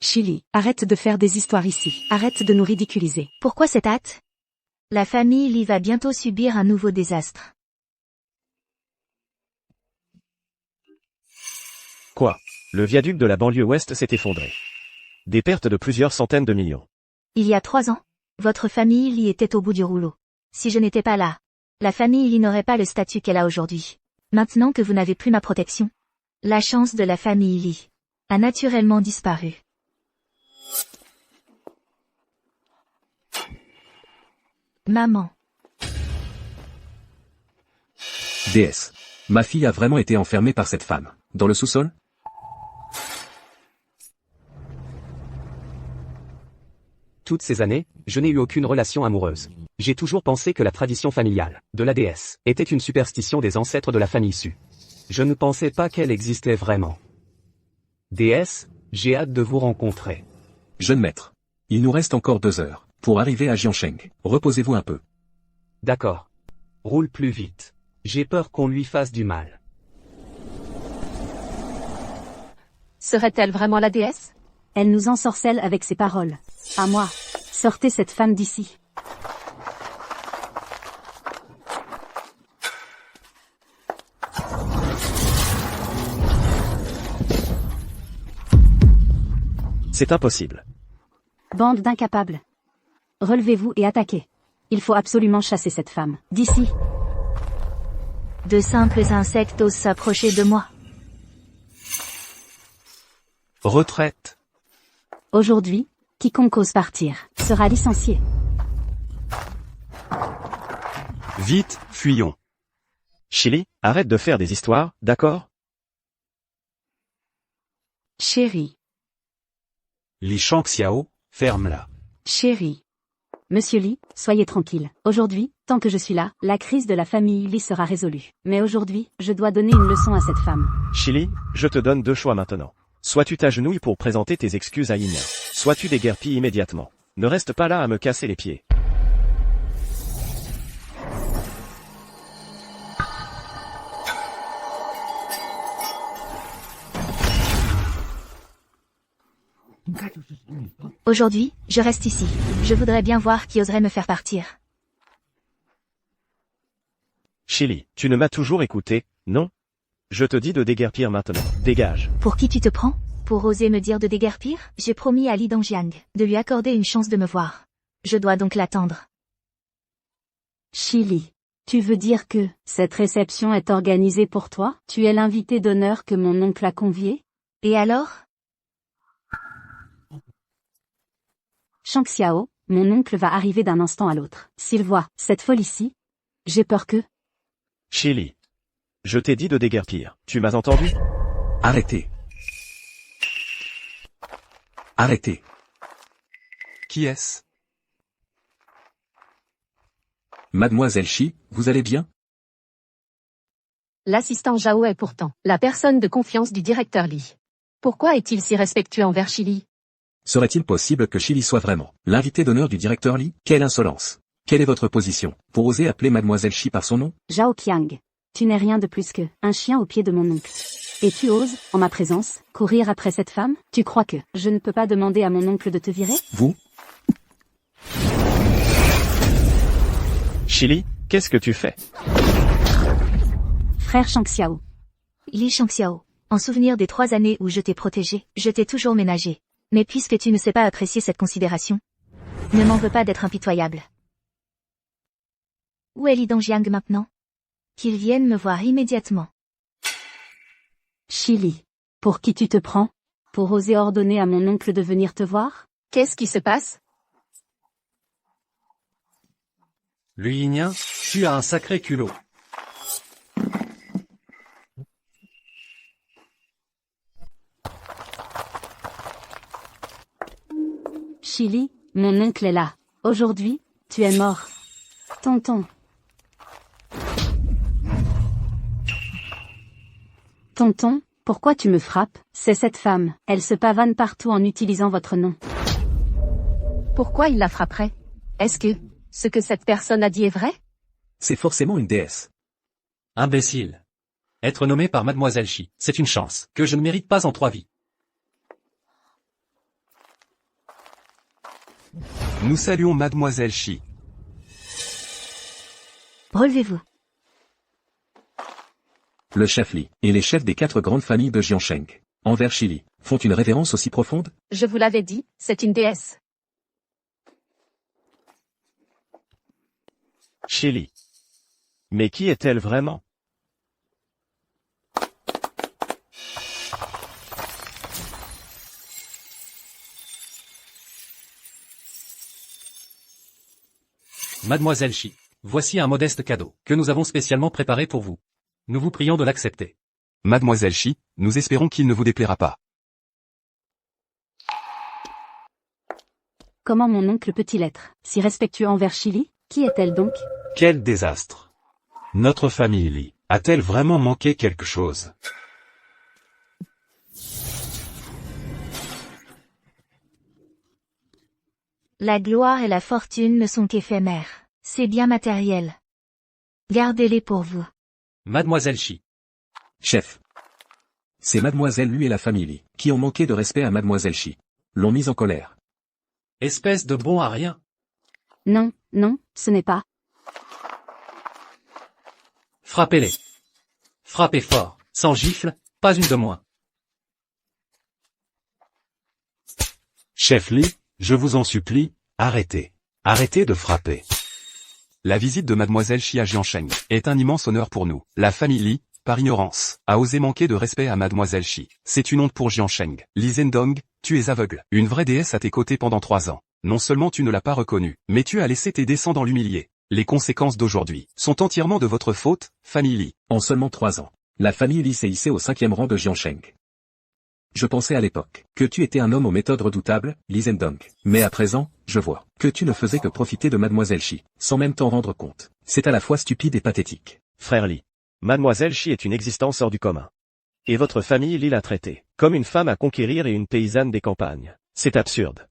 Chili, arrête de faire des histoires ici. Arrête de nous ridiculiser. Pourquoi cette hâte? La famille Li va bientôt subir un nouveau désastre. Quoi? Le viaduc de la banlieue ouest s'est effondré. Des pertes de plusieurs centaines de millions. Il y a 3 ans, votre famille Li était au bout du rouleau. Si je n'étais pas là, la famille Li n'aurait pas le statut qu'elle a aujourd'hui. Maintenant que vous n'avez plus ma protection, la chance de la famille Li a naturellement disparu. Maman. Déesse. Ma fille a vraiment été enfermée par cette femme. Dans le sous-sol? Toutes ces années, je n'ai eu aucune relation amoureuse. J'ai toujours pensé que la tradition familiale, de la déesse, était une superstition des ancêtres de la famille Su. Je ne pensais pas qu'elle existait vraiment. Déesse, j'ai hâte de vous rencontrer. Jeune maître. Il nous reste encore 2 heures pour arriver à Jiansheng. Reposez-vous un peu. D'accord. Roule plus vite. J'ai peur qu'on lui fasse du mal. Serait-elle vraiment la déesse? Elle nous ensorcelle avec ses paroles. À moi. Sortez cette femme d'ici. C'est impossible. Bande d'incapables. Relevez-vous et attaquez. Il faut absolument chasser cette femme. D'ici. De simples insectes osent s'approcher de moi. Retraite. Aujourd'hui, quiconque ose partir sera licencié. Vite, fuyons. Chili, arrête de faire des histoires, d'accord? Chérie, Li Shangxiao, ferme-la. chérie. Monsieur Li, soyez tranquille. Aujourd'hui, tant que je suis là, la crise de la famille Li sera résolue. Mais aujourd'hui, je dois donner une leçon à cette femme. Chili, je te donne 2 choix maintenant. Soit tu t'agenouilles pour présenter tes excuses à Yin, soit tu déguerpis immédiatement. Ne reste pas là à me casser les pieds. Aujourd'hui, je reste ici. Je voudrais bien voir qui oserait me faire partir. Chili, tu ne m'as toujours écouté, non? Je te dis de déguerpir maintenant. Dégage. Pour qui tu te prends? Pour oser me dire de déguerpir? J'ai promis à Li Dongjiang de lui accorder une chance de me voir. Je dois donc l'attendre. Chili. Tu veux dire que cette réception est organisée pour toi? Tu es l'invité d'honneur que mon oncle a convié? Et alors? Shang Xiao, mon oncle va arriver d'un instant à l'autre. S'il voit cette folle ici, j'ai peur que... Chili. Je t'ai dit de déguerpir. Tu m'as entendu? Arrêtez. Arrêtez. Qui est-ce? Mademoiselle Shi, vous allez bien? L'assistant Zhao est pourtant la personne de confiance du directeur Li. Pourquoi est-il si respectueux envers Chili? Serait-il possible que Chili soit vraiment l'invité d'honneur du directeur Li? Quelle insolence! Quelle est votre position pour oser appeler Mademoiselle Shi par son nom? Zhao Qiang. Tu n'es rien de plus que un chien au pied de mon oncle. Et tu oses, en ma présence, courir après cette femme? Tu crois que je ne peux pas demander à mon oncle de te virer? Vous? Chili, qu'est-ce que tu fais? Frère Shang Xiao. Li Shangxiao, en souvenir des 3 années où je t'ai protégé, je t'ai toujours ménagé. Mais puisque tu ne sais pas apprécier cette considération, ne m'en veux pas d'être impitoyable. Où est Li Dongjiang maintenant? Qu'il vienne me voir immédiatement. Chili. Pour qui tu te prends? Pour oser ordonner à mon oncle de venir te voir? Qu'est-ce qui se passe? Lui Yinien, tu as un sacré culot. Chili, mon oncle est là. Aujourd'hui, tu es mort. Tonton. Tonton, pourquoi tu me frappes? C'est cette femme, elle se pavane partout en utilisant votre nom. Pourquoi il la frapperait? Est-ce que ce que cette personne a dit est vrai? C'est forcément une déesse. Imbécile. Être nommé par Mademoiselle Shi, c'est une chance que je ne mérite pas en 3 vies. Nous saluons Mademoiselle Shi. Relevez-vous. Le chef Li et les chefs des 4 grandes familles de Jiansheng, envers Chili, font une révérence aussi profonde? Je vous l'avais dit, c'est une déesse. Chili. Mais qui est-elle vraiment? Mademoiselle Shi, voici un modeste cadeau que nous avons spécialement préparé pour vous. Nous vous prions de l'accepter. Mademoiselle Shi, nous espérons qu'il ne vous déplaira pas. Comment mon oncle peut-il être si respectueux envers Chili? Qui est-elle donc? Quel désastre. Notre famille Li a-t-elle vraiment manqué quelque chose? La gloire et la fortune ne sont qu'éphémères. C'est bien matériel. Gardez-les pour vous. Mademoiselle Shi. Chef. C'est Mademoiselle Lu et la famille Li, qui ont manqué de respect à Mademoiselle Shi. L'ont mise en colère. Espèce de bon à rien. Non, non, ce n'est pas. Frappez-les. Frappez fort, sans gifle, pas une de moins. Chef Li, je vous en supplie, arrêtez. Arrêtez de frapper. La visite de Mademoiselle Shi à Jiansheng est un immense honneur pour nous. La famille Li, par ignorance, a osé manquer de respect à Mademoiselle Shi. C'est une honte pour Jiansheng. Li Zhendong, tu es aveugle. Une vraie déesse à tes côtés pendant 3 ans. Non seulement tu ne l'as pas reconnue, mais tu as laissé tes descendants l'humilier. Les conséquences d'aujourd'hui sont entièrement de votre faute, famille Li. En seulement 3 ans, la famille Li s'est hissée au 5e rang de Jiansheng. Je pensais à l'époque que tu étais un homme aux méthodes redoutables, Li Zhendong. Mais à présent, je vois que tu ne faisais que profiter de Mademoiselle Shi, sans même t'en rendre compte. C'est à la fois stupide et pathétique. Frère Li. Mademoiselle Shi est une existence hors du commun. Et votre famille Li l'a traitée comme une femme à conquérir et une paysanne des campagnes. C'est absurde.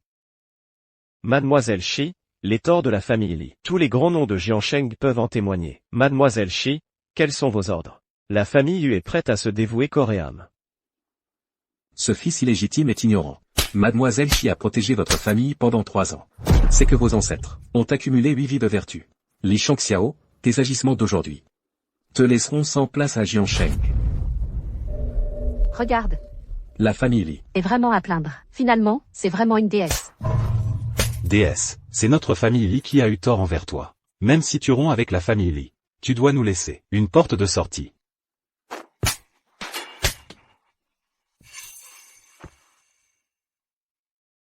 Mademoiselle Shi, les torts de la famille Li. Tous les grands noms de Jiansheng peuvent en témoigner. Mademoiselle Shi, quels sont vos ordres? La famille Yu est prête à se dévouer corps et âme. Ce fils illégitime est ignorant. Mademoiselle Shi a protégé votre famille pendant 3 ans. C'est que vos ancêtres ont accumulé 8 vies de vertu. Li Shangxiao, tes agissements d'aujourd'hui te laisseront sans place à Jiansheng. Regarde. La famille Li Est vraiment à plaindre. Finalement, c'est vraiment une déesse. Déesse, c'est notre famille Li qui a eu tort envers toi. Même si tu romps avec la famille Li, tu dois nous laisser une porte de sortie.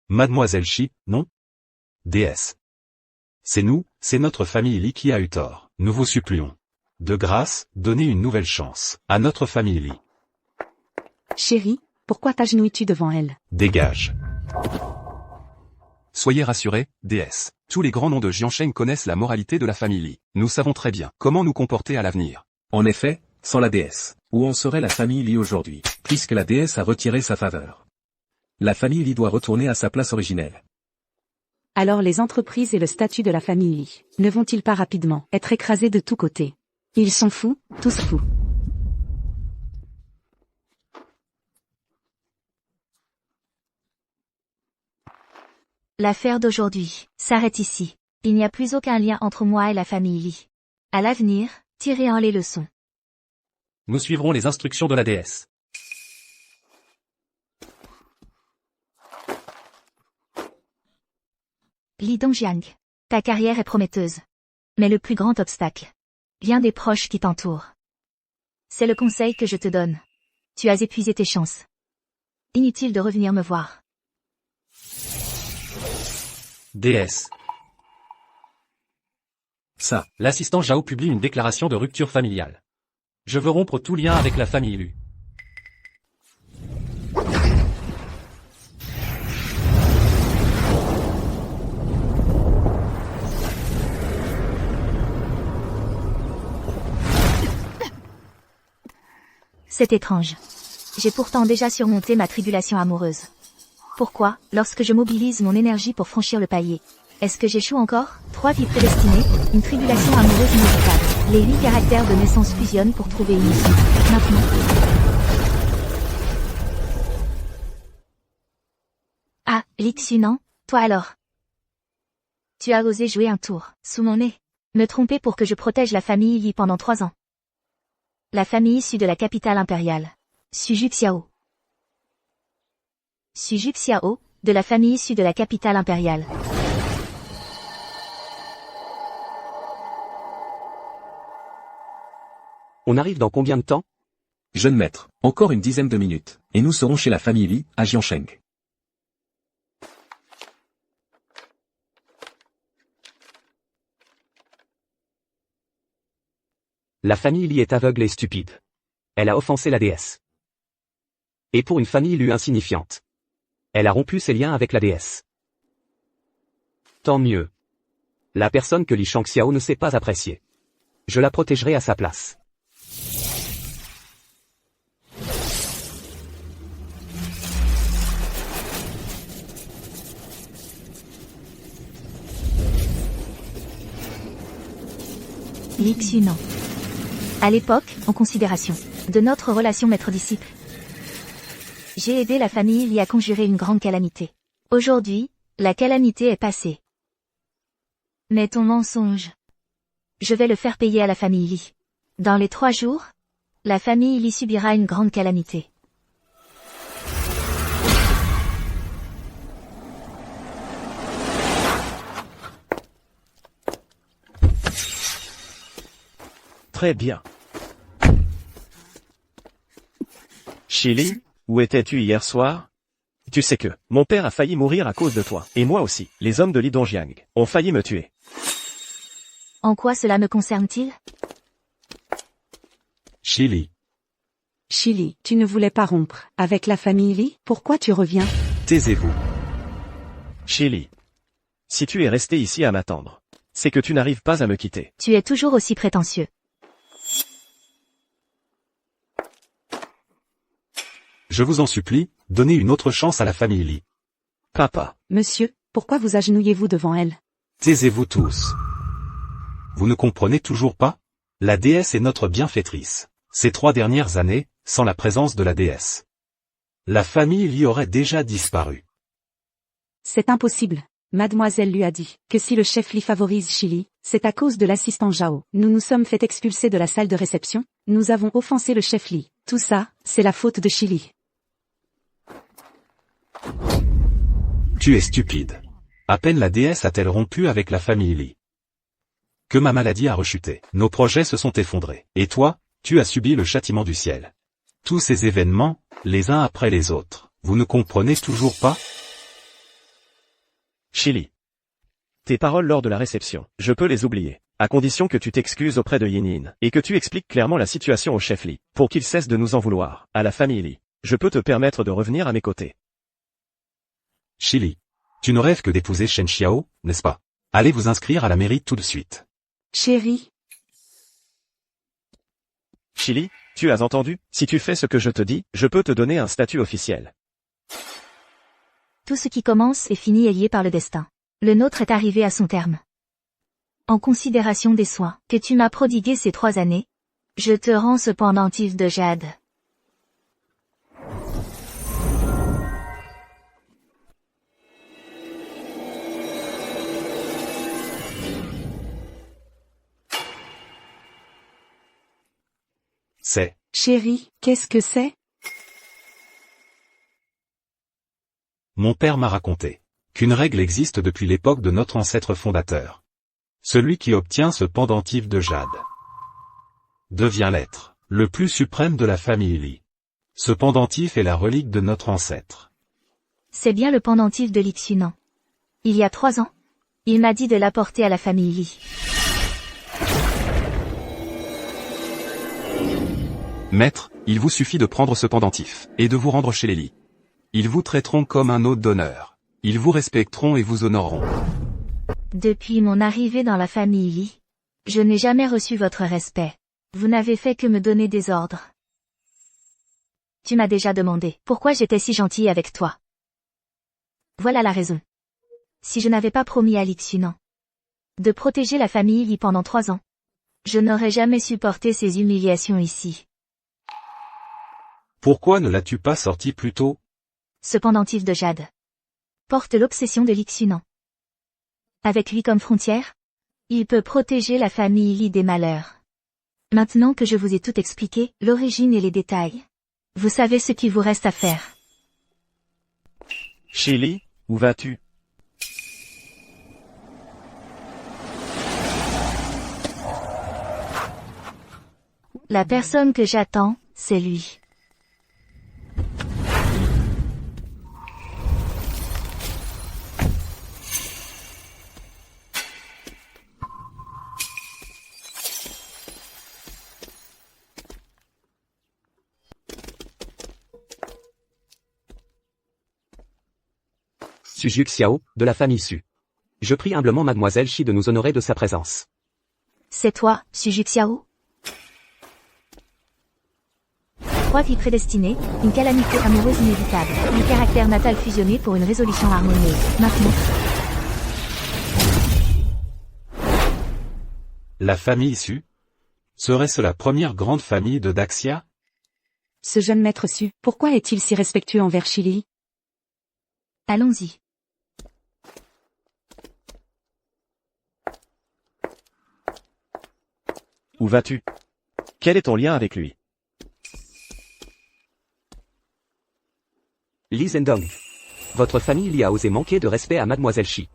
Mademoiselle Shi, non? Déesse. C'est nous, c'est notre famille Li qui a eu tort. Nous vous supplions. De grâce, donnez une nouvelle chance à notre famille Li. Chérie, pourquoi t'agenouilles-tu devant elle? Dégage. Soyez rassurés, déesse. Tous les grands noms de Jiansheng connaissent la moralité de la famille Li. Nous savons très bien comment nous comporter à l'avenir. En effet, sans la déesse, où en serait la famille Li aujourd'hui, puisque la déesse a retiré sa faveur? La famille Li doit retourner à sa place originelle. Alors les entreprises et le statut de la famille Li ne vont-ils pas rapidement être écrasés de tous côtés? Ils sont fous, tous fous. L'affaire d'aujourd'hui s'arrête ici. Il n'y a plus aucun lien entre moi et la famille Li. À l'avenir, tirez en les leçons. Nous suivrons les instructions de la déesse. Li Dongjiang, ta carrière est prometteuse. Mais le plus grand obstacle vient des proches qui t'entourent. C'est le conseil que je te donne. Tu as épuisé tes chances. Inutile de revenir me voir. Déesse. Ça. L'assistant Zhao publie une déclaration de rupture familiale. Je veux rompre tout lien avec la famille Lu. C'est étrange. J'ai pourtant déjà surmonté ma tribulation amoureuse. Pourquoi, lorsque je mobilise mon énergie pour franchir le palier, est-ce que j'échoue encore? 3 vies prédestinées, une tribulation amoureuse inévitable. Les 8 caractères de naissance fusionnent pour trouver une issue. Maintenant. Ah, Lixunan, toi alors. Tu as osé jouer un tour, sous mon nez. Me tromper pour que je protège la famille Yi pendant 3 ans. La famille issue de la capitale impériale. Suju Xiao. Suju Xiao, de la famille issue de la capitale impériale. On arrive dans combien de temps? Jeune maître, encore une dizaine de minutes, et nous serons chez la famille Li, à Jiansheng. La famille Li est aveugle et stupide. Elle a offensé la déesse. Et pour une famille Lu insignifiante, elle a rompu ses liens avec la déesse. Tant mieux. La personne que Li Shangxiao ne sait pas apprécier. Je la protégerai à sa place. Lixunan. À l'époque, en considération de notre relation maître-disciple, j'ai aidé la famille Li à conjurer une grande calamité. Aujourd'hui, la calamité est passée. Mais ton mensonge, je vais le faire payer à la famille Li. Dans les 3 jours, la famille Li subira une grande calamité. Très bien. Chili, où étais-tu hier soir? Tu sais que, mon père a failli mourir à cause de toi, et moi aussi. Les hommes de Li Dongjiang ont failli me tuer. En quoi cela me concerne-t-il? Chili. Chili, tu ne voulais pas rompre avec la famille Li? Pourquoi tu reviens? Taisez-vous. Chili. Si tu es resté ici à m'attendre, c'est que tu n'arrives pas à me quitter. Tu es toujours aussi prétentieux. Je vous en supplie, donnez une autre chance à la famille Li. Papa. Monsieur, pourquoi vous agenouillez-vous devant elle? Taisez-vous tous. Vous ne comprenez toujours pas? La déesse est notre bienfaitrice. Ces 3 dernières années, sans la présence de la déesse, la famille Li aurait déjà disparu. C'est impossible. Mademoiselle lui a dit que si le chef Li favorise Chili, c'est à cause de l'assistant Zhao. Nous nous sommes fait expulser de la salle de réception, nous avons offensé le chef Li. Tout ça, c'est la faute de Chili. Tu es stupide. À peine la déesse a-t-elle rompu avec la famille Li que ma maladie a rechuté. Nos projets se sont effondrés. Et toi, tu as subi le châtiment du ciel. Tous ces événements, les uns après les autres, vous ne comprenez toujours pas? Chili. Tes paroles lors de la réception, je peux les oublier, à condition que tu t'excuses auprès de Yinyin, et que tu expliques clairement la situation au chef Li, pour qu'il cesse de nous en vouloir, à la famille Li. Je peux te permettre de revenir à mes côtés. Chili. Tu ne rêves que d'épouser Shen Xiao, n'est-ce pas? Allez vous inscrire à la mairie tout de suite. Chérie. Chili, tu as entendu? Si tu fais ce que je te dis, je peux te donner un statut officiel. Tout ce qui commence et finit est lié par le destin. Le nôtre est arrivé à son terme. En considération des soins que tu m'as prodigués ces 3 années, je te rends ce pendentif de jade. C'est. Chérie, qu'est-ce que c'est? Mon père m'a raconté qu'une règle existe depuis l'époque de notre ancêtre fondateur. Celui qui obtient ce pendentif de jade devient l'être le plus suprême de la famille Li. Ce pendentif est la relique de notre ancêtre. C'est bien le pendentif de Lixunan. Il y a 3 ans, il m'a dit de l'apporter à la famille Li. Maître, il vous suffit de prendre ce pendentif, et de vous rendre chez les Li. Ils vous traiteront comme un hôte d'honneur. Ils vous respecteront et vous honoreront. Depuis mon arrivée dans la famille Li, je n'ai jamais reçu votre respect. Vous n'avez fait que me donner des ordres. Tu m'as déjà demandé pourquoi j'étais si gentille avec toi. Voilà la raison. Si je n'avais pas promis à Lee Xunan de protéger la famille Lee pendant 3 ans, je n'aurais jamais supporté ces humiliations ici. Pourquoi ne l'as-tu pas sorti plus tôt? Ce pendentif de jade porte l'obsession de Lee Xunan. Avec lui comme frontière, il peut protéger la famille Lee des malheurs. Maintenant que je vous ai tout expliqué, l'origine et les détails, vous savez ce qu'il vous reste à faire. Chili, où vas-tu? La personne que j'attends, c'est lui. Sujuk Xiao, de la famille Su. Je prie humblement mademoiselle Shi de nous honorer de sa présence. C'est toi, Sujuk Xiao? 3 vies prédestinées, une calamité amoureuse inévitable, un caractère natal fusionné pour une résolution harmonieuse. Maintenant. La famille Su? Serait-ce la première grande famille de Daxia? Ce jeune maître Su, pourquoi est-il si respectueux envers Chili? Allons-y. Où vas-tu? Quel est ton lien avec lui? Lee Zhendong. Votre famille Lee a osé manquer de respect à mademoiselle Shi.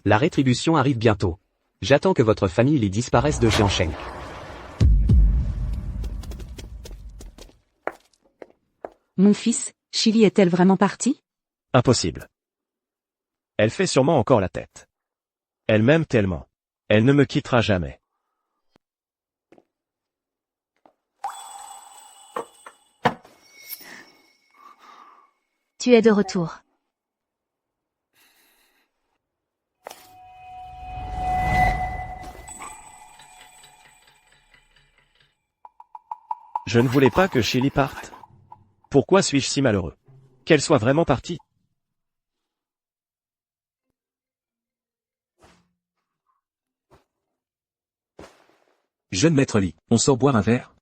La rétribution arrive bientôt. J'attends que votre famille Lee disparaisse de Jiansheng. Mon fils, Chili est-elle vraiment partie? Impossible. Elle fait sûrement encore la tête. Elle m'aime tellement. Elle ne me quittera jamais. Tu es de retour. Je ne voulais pas que Chili parte. Pourquoi suis-je si malheureux? Qu'elle soit vraiment partie. Jeune maître Lee, on sort boire un verre?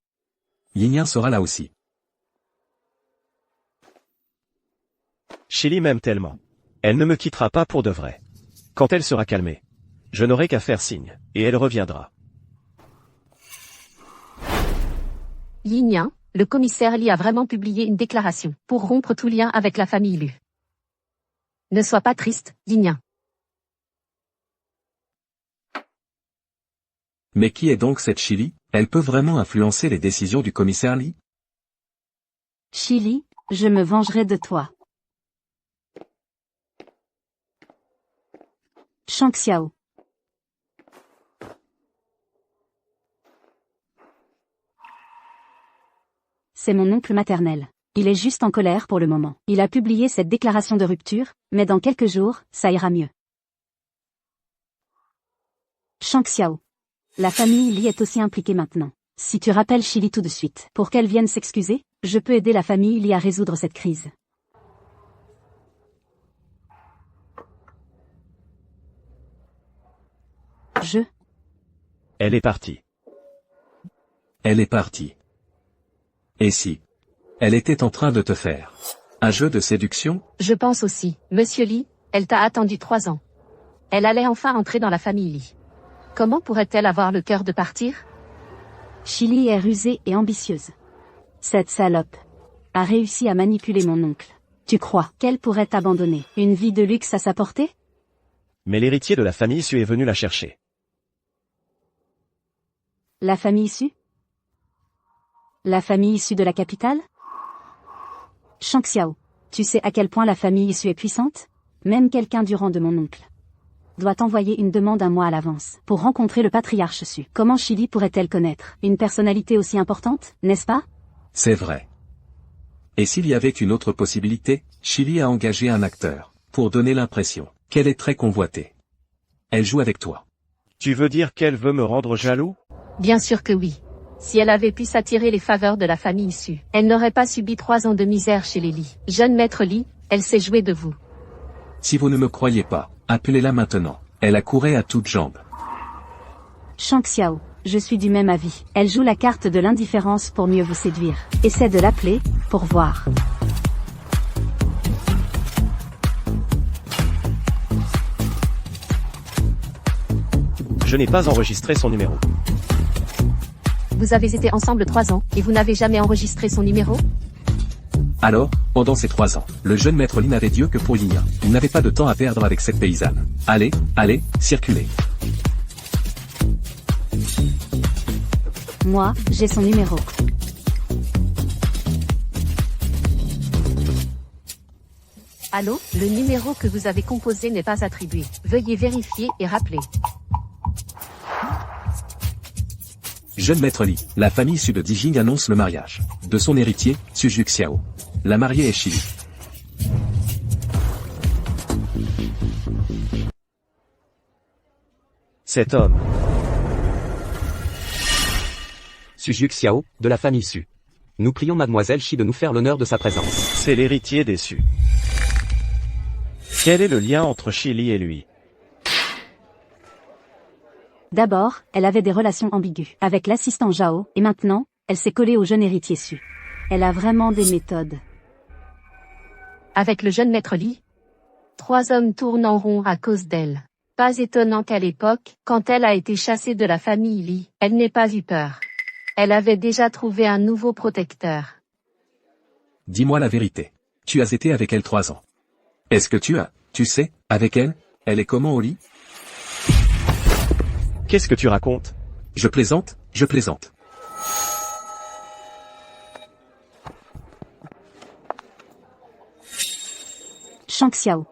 Yinyan sera là aussi. Chili m'aime tellement. Elle ne me quittera pas pour de vrai. Quand elle sera calmée, je n'aurai qu'à faire signe, et elle reviendra. Yinyan, le commissaire Li a vraiment publié une déclaration pour rompre tout lien avec la famille Lu. Ne sois pas triste, Yinyan. Mais qui est donc cette Chili? Elle peut vraiment influencer les décisions du commissaire Lee? Chili, je me vengerai de toi. Shang Xiao. C'est mon oncle maternel. Il est juste en colère pour le moment. Il a publié cette déclaration de rupture, mais dans quelques jours, ça ira mieux. Shang Xiao. La famille Li est aussi impliquée maintenant. Si tu rappelles Chili tout de suite, pour qu'elle vienne s'excuser, je peux aider la famille Li à résoudre cette crise. Elle est partie. Elle est partie. Et si elle était en train de te faire un jeu de séduction? Je pense aussi, Monsieur Li, elle t'a attendu 3 ans. Elle allait enfin entrer dans la famille Li. Comment pourrait-elle avoir le cœur de partir? Chili est rusée et ambitieuse. Cette salope a réussi à manipuler mon oncle. Tu crois qu'elle pourrait t'abandonner une vie de luxe à sa portée? Mais l'héritier de la famille Su est venu la chercher. La famille Su? La famille issue de la capitale? Shang Xiao, tu sais à quel point la famille issue est puissante? Même quelqu'un du rang de mon oncle doit envoyer une demande un mois à l'avance pour rencontrer le patriarche Su. Comment Chili pourrait-elle connaître une personnalité aussi importante, n'est-ce pas? C'est vrai. Et s'il y avait une autre possibilité, Chili a engagé un acteur pour donner l'impression qu'elle est très convoitée. Elle joue avec toi. Tu veux dire qu'elle veut me rendre jaloux? Bien sûr que oui. Si elle avait pu s'attirer les faveurs de la famille issue, elle n'aurait pas subi 3 ans de misère chez les Lee. Jeune maître Lee, elle s'est jouée de vous. Si vous ne me croyez pas, appelez-la maintenant. Elle accourait à toutes jambes. Shang Xiao, je suis du même avis. Elle joue la carte de l'indifférence pour mieux vous séduire. Essaie de l'appeler, pour voir. Je n'ai pas enregistré son numéro. Vous avez été ensemble 3 ans, et vous n'avez jamais enregistré son numéro? Alors, pendant ces 3 ans, le jeune maître Li n'avait Dieu que pour Yigna. Il n'avait pas de temps à perdre avec cette paysanne. Allez, allez, circulez. Moi, j'ai son numéro. Allô, le numéro que vous avez composé n'est pas attribué. Veuillez vérifier et rappeler. Jeune maître Li, la famille issue de Dijing annonce le mariage de son héritier, Suju Xiao. La mariée est Shili. Cet homme. Suju Xiao, de la famille Su. Nous prions mademoiselle Shi de nous faire l'honneur de sa présence. C'est l'héritier déçu. Quel est le lien entre Shili et lui? D'abord, elle avait des relations ambiguës avec l'assistant Zhao, et maintenant, elle s'est collée au jeune héritier Su. Elle a vraiment des méthodes. Avec le jeune maître Lee, 3 hommes tournent en rond à cause d'elle. Pas étonnant qu'à l'époque, quand elle a été chassée de la famille Lee, elle n'ait pas eu peur. Elle avait déjà trouvé un nouveau protecteur. Dis-moi la vérité. Tu as été avec elle 3 ans. Est-ce que tu sais, avec elle, elle est comment au lit? Qu'est-ce que tu racontes? Je plaisante, je plaisante. Shang Xiao.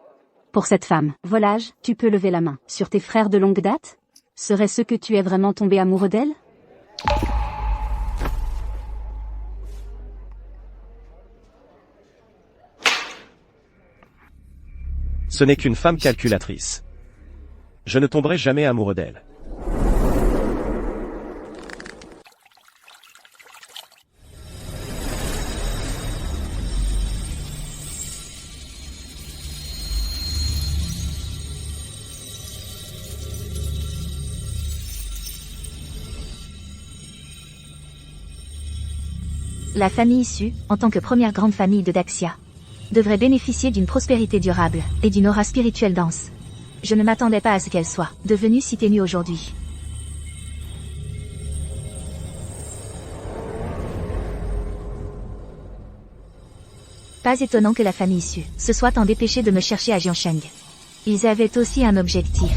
Pour cette femme, volage, tu peux lever la main. Sur tes frères de longue date? Serait-ce que tu es vraiment tombé amoureux d'elle? Ce n'est qu'une femme calculatrice. Je ne tomberai jamais amoureux d'elle. La famille issue, en tant que première grande famille de Daxia, devrait bénéficier d'une prospérité durable et d'une aura spirituelle dense. Je ne m'attendais pas à ce qu'elle soit devenue si ténue aujourd'hui. Pas étonnant que la famille issue se soit tant dépêchée de me chercher à Jiansheng. Ils avaient aussi un objectif.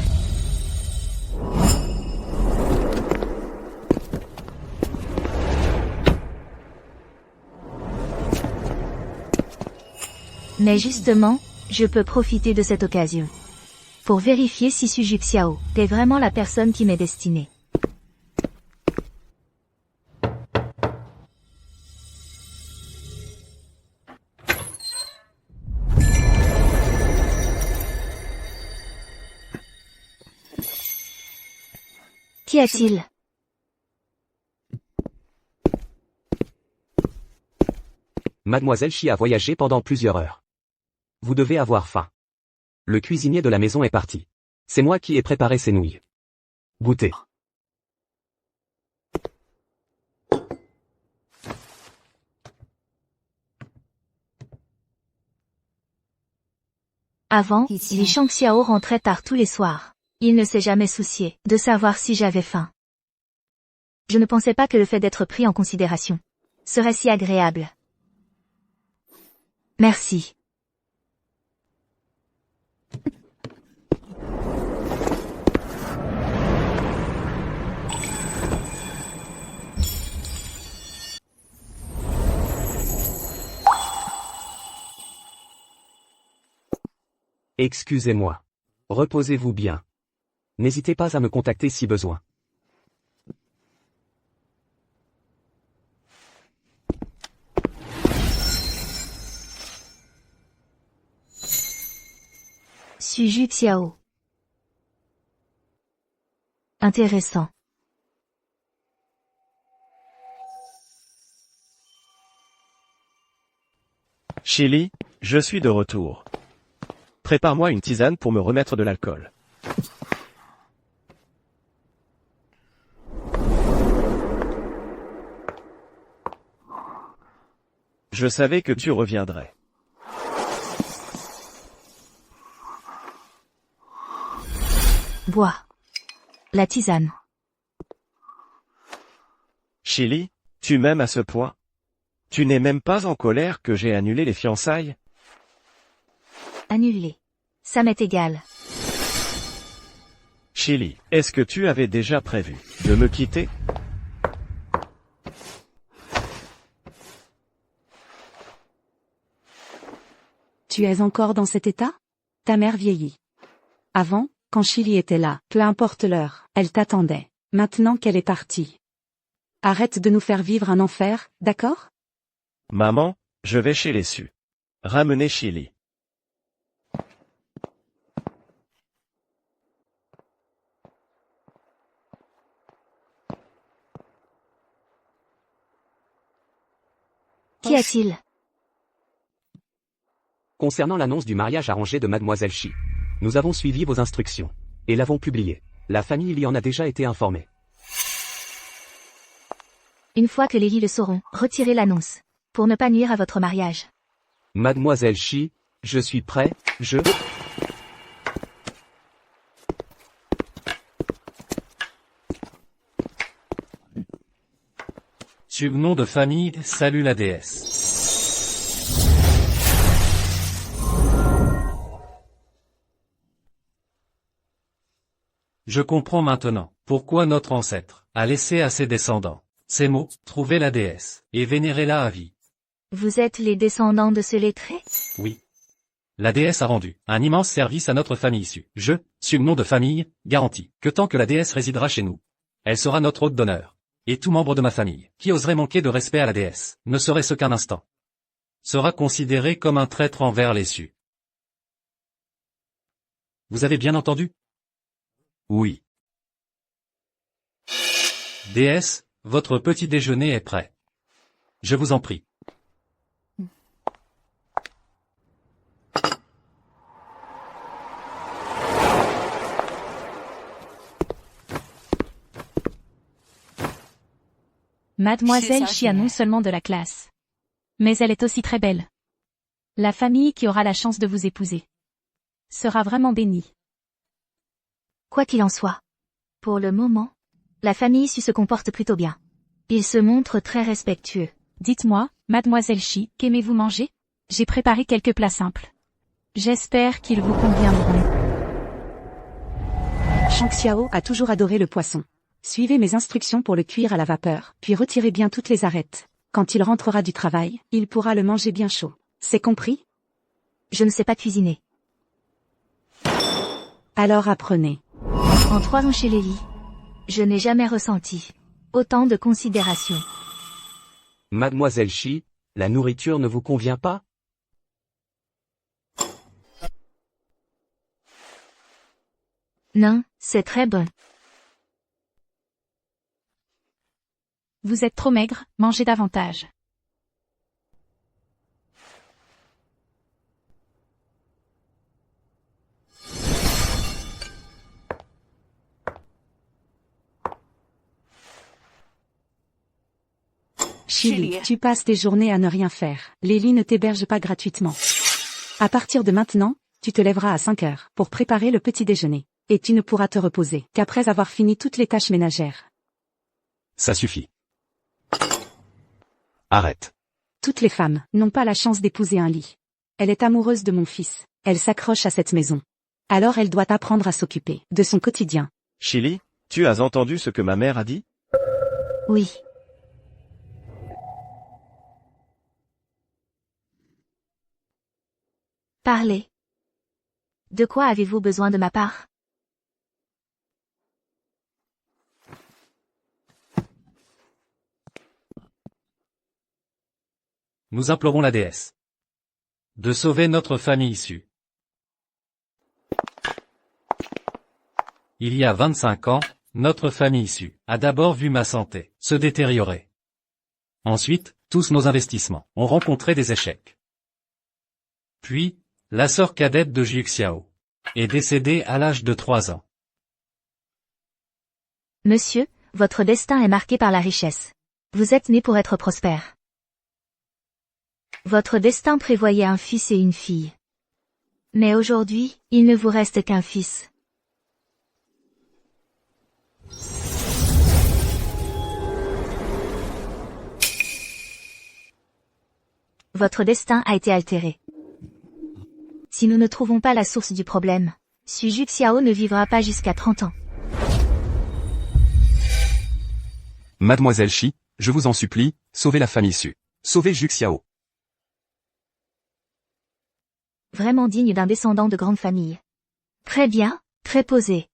Mais justement, je peux profiter de cette occasion pour vérifier si Suju Xiao est vraiment la personne qui m'est destinée. Qu'y a-t-il? Mademoiselle Shi a voyagé pendant plusieurs heures. Vous devez avoir faim. Le cuisinier de la maison est parti. C'est moi qui ai préparé ces nouilles. Goûtez. Avant, Li Shangxiao rentrait tard tous les soirs. Il ne s'est jamais soucié de savoir si j'avais faim. Je ne pensais pas que le fait d'être pris en considération serait si agréable. Merci. Excusez-moi. Reposez-vous bien. N'hésitez pas à me contacter si besoin. Suju Xiao. Intéressant. Chili, je suis de retour. Prépare-moi une tisane pour me remettre de l'alcool. Je savais que tu reviendrais. Bois. La tisane. Chili, tu m'aimes à ce point? Tu n'es même pas en colère que j'ai annulé les fiançailles? Annulé. Ça m'est égal. Chili, est-ce que tu avais déjà prévu de me quitter? Tu es encore dans cet état? Ta mère vieillit. Avant, quand Chili était là, peu importe l'heure, elle t'attendait. Maintenant qu'elle est partie. Arrête de nous faire vivre un enfer, d'accord? Maman, je vais chez les Sus. Ramenez Chili. Qu'y a-t-il? Concernant l'annonce du mariage arrangé de Mademoiselle Shi, nous avons suivi vos instructions et l'avons publiée. La famille y en a déjà été informée. Une fois que les lits le sauront, retirez l'annonce. Pour ne pas nuire à votre mariage. Mademoiselle Shi, je suis prêt, Subnom de famille, salut la déesse. Je comprends maintenant pourquoi notre ancêtre a laissé à ses descendants ces mots, trouver la déesse, et vénérez-la à vie. Vous êtes les descendants de ce lettré? Oui. La déesse a rendu un immense service à notre famille issue. Je, subnom de famille, garantis que tant que la déesse résidera chez nous, elle sera notre hôte d'honneur. Et tout membre de ma famille, qui oserait manquer de respect à la déesse, ne serait-ce qu'un instant, sera considéré comme un traître envers les Sus. Vous avez bien entendu? Oui. Déesse, votre petit déjeuner est prêt. Je vous en prie. Mademoiselle Shi a non seulement de la classe, mais elle est aussi très belle. La famille qui aura la chance de vous épouser sera vraiment bénie. Quoi qu'il en soit. Pour le moment, la famille Su se comporte plutôt bien. Ils se montrent très respectueux. Dites-moi, Mademoiselle Shi, qu'aimez-vous manger? J'ai préparé quelques plats simples. J'espère qu'ils vous conviendront. Shang Xiao a toujours adoré le poisson. Suivez mes instructions pour le cuire à la vapeur, puis retirez bien toutes les arêtes. Quand il rentrera du travail, il pourra le manger bien chaud. C'est compris? Je ne sais pas cuisiner. Alors apprenez. En 3 ans chez Lélie, je n'ai jamais ressenti autant de considération. Mademoiselle Shi, la nourriture ne vous convient pas? Non, c'est très bon. Vous êtes trop maigre, mangez davantage. Chili, tu passes tes journées à ne rien faire. Lélie ne t'héberge pas gratuitement. À partir de maintenant, tu te lèveras à 5 heures pour préparer le petit déjeuner. Et tu ne pourras te reposer qu'après avoir fini toutes les tâches ménagères. Ça suffit. Arrête. Toutes les femmes n'ont pas la chance d'épouser un lit. Elle est amoureuse de mon fils. Elle s'accroche à cette maison. Alors elle doit apprendre à s'occuper de son quotidien. Chili, tu as entendu ce que ma mère a dit? Oui. Parlez. De quoi avez-vous besoin de ma part? Nous implorons la déesse de sauver notre famille issue. Il y a 25 ans, notre famille issue a d'abord vu ma santé se détériorer. Ensuite, tous nos investissements ont rencontré des échecs. Puis, la sœur cadette de Jiuxiao est décédée à l'âge de 3 ans. Monsieur, votre destin est marqué par la richesse. Vous êtes né pour être prospère. Votre destin prévoyait un fils et une fille. Mais aujourd'hui, il ne vous reste qu'un fils. Votre destin a été altéré. Si nous ne trouvons pas la source du problème, Xu Juxiao ne vivra pas jusqu'à 30 ans. Mademoiselle Shi, je vous en supplie, sauvez la famille Su. Sauvez Juxiao. Vraiment digne d'un descendant de grande famille. Très bien, très posé.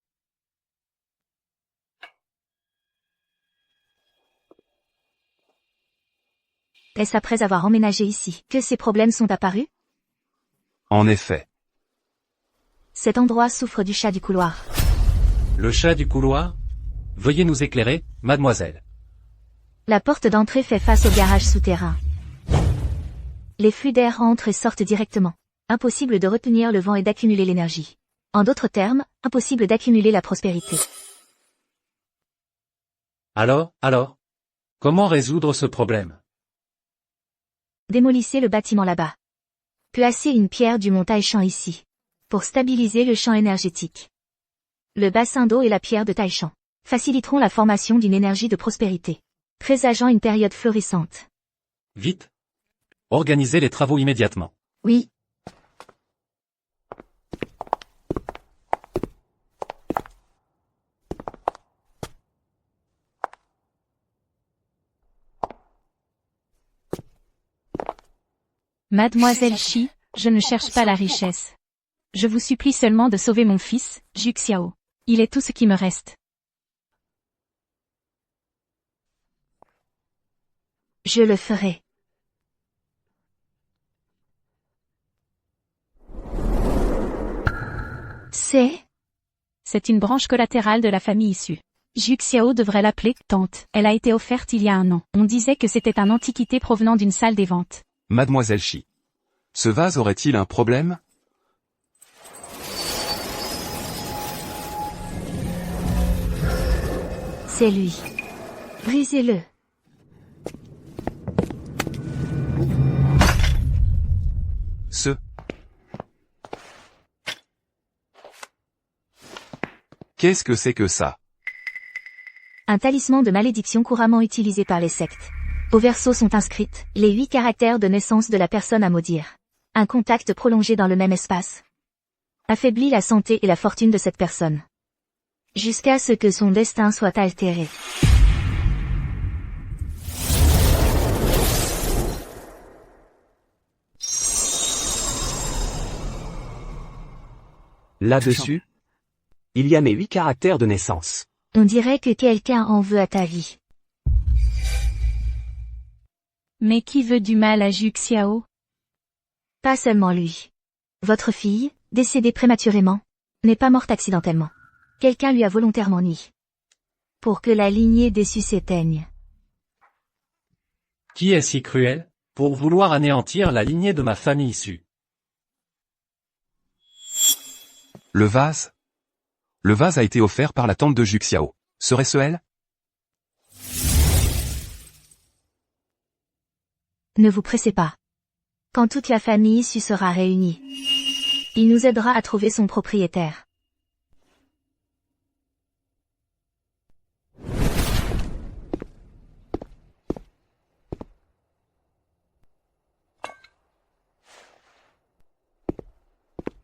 Est-ce après avoir emménagé ici que ces problèmes sont apparus? En effet. Cet endroit souffre du chat du couloir. Le chat du couloir? Veuillez nous éclairer, mademoiselle. La porte d'entrée fait face au garage souterrain. Les flux d'air entrent et sortent directement. Impossible de retenir le vent et d'accumuler l'énergie. En d'autres termes, impossible d'accumuler la prospérité. Alors, comment résoudre ce problème? Démolissez le bâtiment là-bas. Placez une pierre du mont Taishan ici. Pour stabiliser le champ énergétique. Le bassin d'eau et la pierre de Taishan faciliteront la formation d'une énergie de prospérité, présageant une période florissante. Vite. Organisez les travaux immédiatement. Oui. Mademoiselle Shi, je ne cherche pas la richesse. Je vous supplie seulement de sauver mon fils, Juxiao. Il est tout ce qui me reste. Je le ferai. C'est une branche collatérale de la famille issue. Juxiao devrait l'appeler tante. Elle a été offerte il y a 1 an. On disait que c'était une antiquité provenant d'une salle des ventes. Mademoiselle Shi. Ce vase aurait-il un problème? C'est lui. Brisez-le. Qu'est-ce que c'est que ça? Un talisman de malédiction couramment utilisé par les sectes. Au verso sont inscrites les 8 caractères de naissance de la personne à maudire. Un contact prolongé dans le même espace affaiblit la santé et la fortune de cette personne, jusqu'à ce que son destin soit altéré. Là-dessus, il y a mes 8 caractères de naissance. On dirait que quelqu'un en veut à ta vie. Mais qui veut du mal à Juxiao? Pas seulement lui. Votre fille, décédée prématurément, n'est pas morte accidentellement. Quelqu'un lui a volontairement nui. Pour que la lignée déçue s'éteigne. Qui est si cruel pour vouloir anéantir la lignée de ma famille issue? Le vase? Le vase a été offert par la tante de Juxiao. Serait-ce elle? Ne vous pressez pas. Quand toute la famille issue sera réunie, il nous aidera à trouver son propriétaire.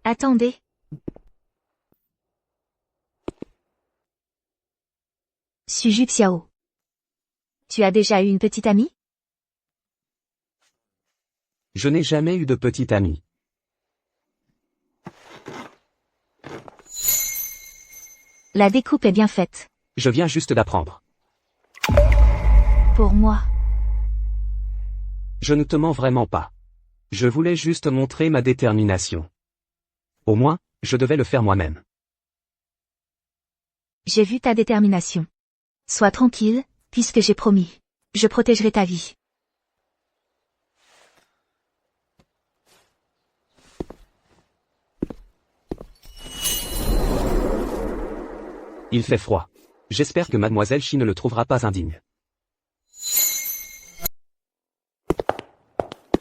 Attendez. Xu Xiao. Tu as déjà eu une petite amie? Je n'ai jamais eu de petite amie. La découpe est bien faite. Je viens juste d'apprendre. Pour moi. Je ne te mens vraiment pas. Je voulais juste montrer ma détermination. Au moins, je devais le faire moi-même. J'ai vu ta détermination. Sois tranquille, puisque j'ai promis. Je protégerai ta vie. Il fait froid. J'espère que mademoiselle Shi ne le trouvera pas indigne.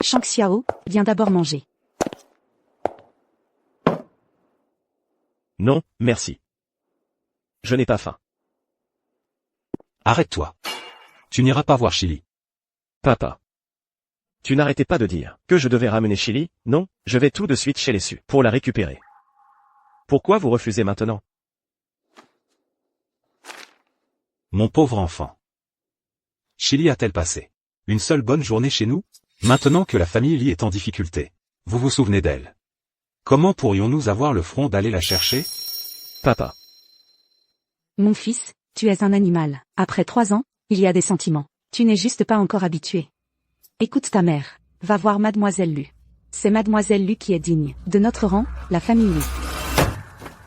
Shang Xiao, viens d'abord manger. Non, merci. Je n'ai pas faim. Arrête-toi. Tu n'iras pas voir Chili. Papa. Tu n'arrêtais pas de dire que je devais ramener Chili, non, je vais tout de suite chez les Su pour la récupérer. Pourquoi vous refusez maintenant? Mon pauvre enfant. Chili a-t-elle passé une seule bonne journée chez nous? Maintenant que la famille Li est en difficulté, vous vous souvenez d'elle? Comment pourrions-nous avoir le front d'aller la chercher? Papa. Mon fils, tu es un animal. Après 3 ans, il y a des sentiments. Tu n'es juste pas encore habitué. Écoute ta mère. Va voir mademoiselle Lu. C'est mademoiselle Lu qui est digne de notre rang, la famille Li.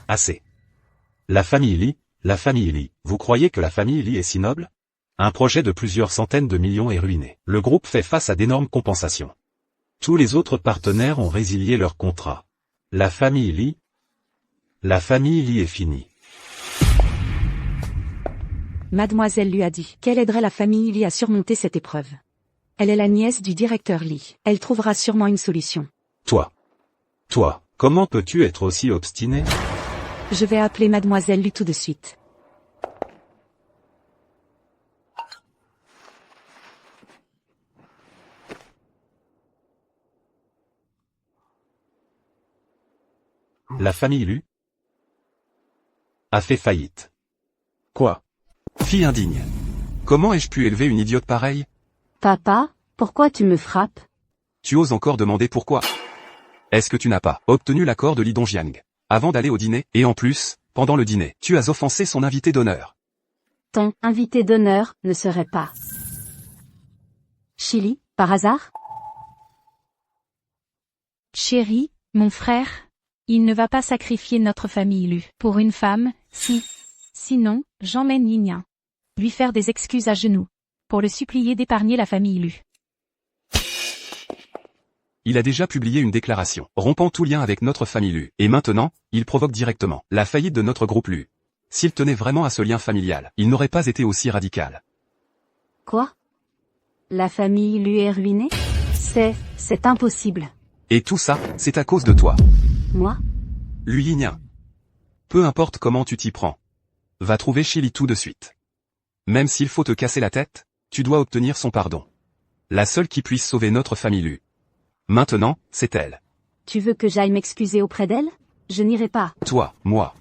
Assez. La famille Li, vous croyez que la famille Li est si noble? Un projet de plusieurs centaines de millions est ruiné. Le groupe fait face à d'énormes compensations. Tous les autres partenaires ont résilié leur contrat. La famille Li est finie. Mademoiselle Lu a dit qu'elle aiderait la famille Li à surmonter cette épreuve. Elle est la nièce du directeur Li. Elle trouvera sûrement une solution. Toi, comment peux-tu être aussi obstiné? Je vais appeler mademoiselle Lu tout de suite. La famille Lu a fait faillite. Quoi? Fille indigne. Comment ai-je pu élever une idiote pareille? Papa, pourquoi tu me frappes? Tu oses encore demander pourquoi? Est-ce que tu n'as pas obtenu l'accord de Li Dongjiang avant d'aller au dîner? Et en plus, pendant le dîner, tu as offensé son invité d'honneur. Ton invité d'honneur ne serait pas Chili, par hasard? Chéri, mon frère, il ne va pas sacrifier notre famille Lu pour une femme, sinon, j'emmène Yinyan. Lui faire des excuses à genoux. Pour le supplier d'épargner la famille Lu. Il a déjà publié une déclaration, rompant tout lien avec notre famille Lu. Et maintenant, il provoque directement la faillite de notre groupe Lu. S'il tenait vraiment à ce lien familial, il n'aurait pas été aussi radical. Quoi? La famille Lu est ruinée? C'est impossible. Et tout ça, c'est à cause de toi. Moi? Lu Yinyan. Peu importe comment tu t'y prends. Va trouver Chili tout de suite. Même s'il faut te casser la tête, tu dois obtenir son pardon. La seule qui puisse sauver notre famille Lu. Maintenant, c'est elle. Tu veux que j'aille m'excuser auprès d'elle? Je n'irai pas. Toi, moi.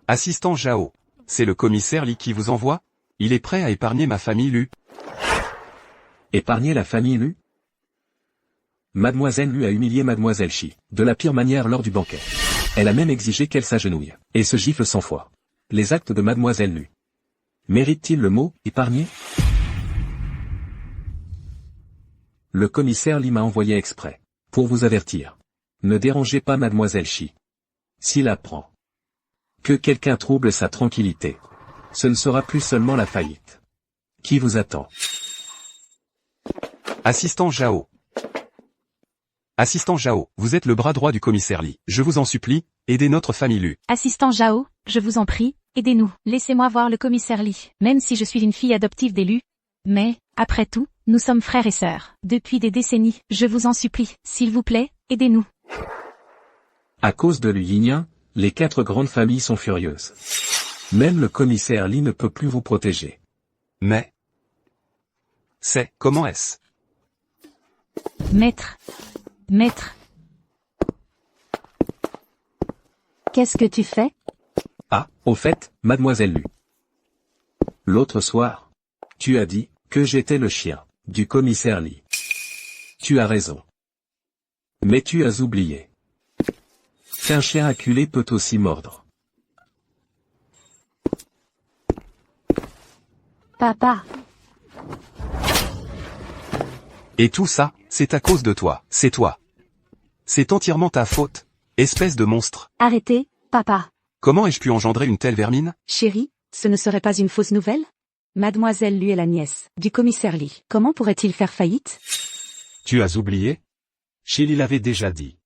Assistant Zhao. C'est le commissaire Li qui vous envoie? Il est prêt à épargner ma famille Lu. Épargner la famille Lu? Mademoiselle Lu a humilié Mademoiselle Shi, de la pire manière lors du banquet. Elle a même exigé qu'elle s'agenouille, et se gifle 100 fois. Les actes de Mademoiselle Lu méritent-ils le mot « épargner » ? Le commissaire Li m'a envoyé exprès, pour vous avertir. Ne dérangez pas Mademoiselle Shi. S'il apprend que quelqu'un trouble sa tranquillité, ce ne sera plus seulement la faillite qui vous attend. Assistant Zhao. Assistant Zhao, vous êtes le bras droit du commissaire Li. Je vous en supplie, aidez notre famille Lu. Assistant Zhao, je vous en prie, aidez-nous. Laissez-moi voir le commissaire Li, même si je suis une fille adoptive des Lu. Mais, après tout, nous sommes frères et sœurs. Depuis des décennies, je vous en supplie, s'il vous plaît, aidez-nous. À cause de Lu Yinyan, les 4 grandes familles sont furieuses. Même le commissaire Li ne peut plus vous protéger. Mais... comment est-ce? Maître. Qu'est-ce que tu fais? Ah, au fait, Mademoiselle Lu. L'autre soir, tu as dit que j'étais le chien du commissaire Li. Tu as raison. Mais tu as oublié qu'un chien acculé peut aussi mordre. Papa. Et tout ça, c'est à cause de toi, c'est toi. C'est entièrement ta faute, espèce de monstre. Arrêtez, papa. Comment ai-je pu engendrer une telle vermine? Chérie, ce ne serait pas une fausse nouvelle? Mademoiselle Lu est la nièce du commissaire Li. Comment pourrait-il faire faillite? Tu as oublié? Chili l'avait déjà dit.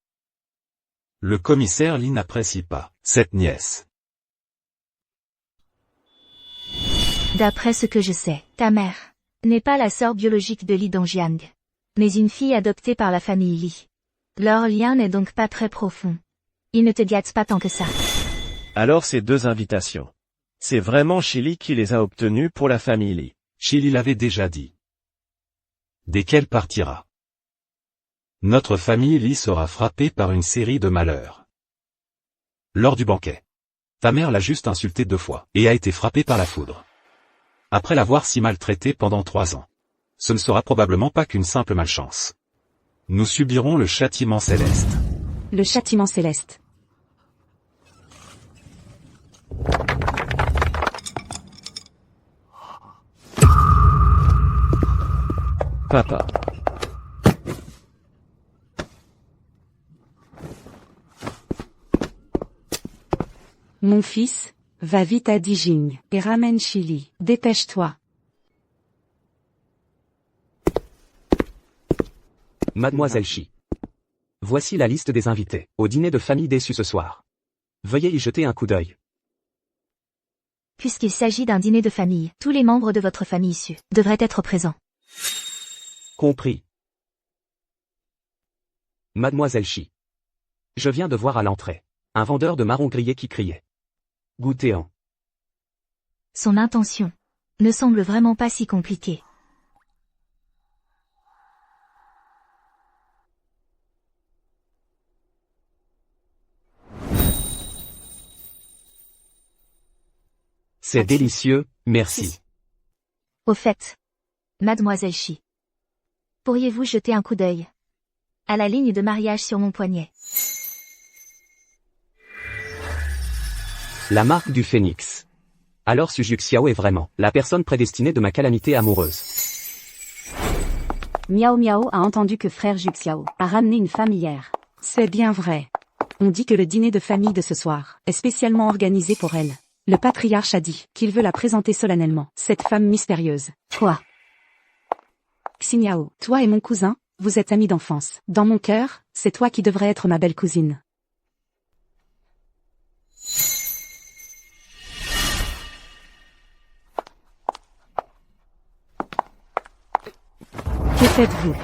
Le commissaire Lee n'apprécie pas cette nièce. D'après ce que je sais, ta mère n'est pas la sœur biologique de Li Dongjiang, mais une fille adoptée par la famille Li. Leur lien n'est donc pas très profond. Ils ne te gâtent pas tant que ça. Alors ces deux invitations. C'est vraiment Chili qui les a obtenues pour la famille Li. Chili l'avait déjà dit. Dès qu'elle partira, notre famille Lee sera frappée par une série de malheurs. Lors du banquet, ta mère l'a juste insultée 2 fois, et a été frappée par la foudre. Après l'avoir si maltraitée pendant 3 ans. Ce ne sera probablement pas qu'une simple malchance. Nous subirons le châtiment céleste. Le châtiment céleste. Papa. Mon fils, va vite à Dijing, et ramène Chili. Dépêche-toi. Mademoiselle Shi. Voici la liste des invités au dîner de famille déçu ce soir. Veuillez y jeter un coup d'œil. Puisqu'il s'agit d'un dîner de famille, tous les membres de votre famille issue devraient être présents. Compris. Mademoiselle Shi. Je viens de voir à l'entrée un vendeur de marrons grillés qui criait. Goûtez-en. Son intention ne semble vraiment pas si compliquée. C'est délicieux, merci. Au fait, Mademoiselle Shi, pourriez-vous jeter un coup d'œil à la ligne de mariage sur mon poignet? La marque du phénix. Alors Sujuk Xiao est vraiment la personne prédestinée de ma calamité amoureuse. Miao Miao a entendu que frère Juxiao a ramené une femme hier. C'est bien vrai. On dit que le dîner de famille de ce soir est spécialement organisé pour elle. Le patriarche a dit qu'il veut la présenter solennellement, cette femme mystérieuse. Quoi? Xinyao, toi et mon cousin, vous êtes amis d'enfance. Dans mon cœur, c'est toi qui devrais être ma belle cousine. Que faites-vous?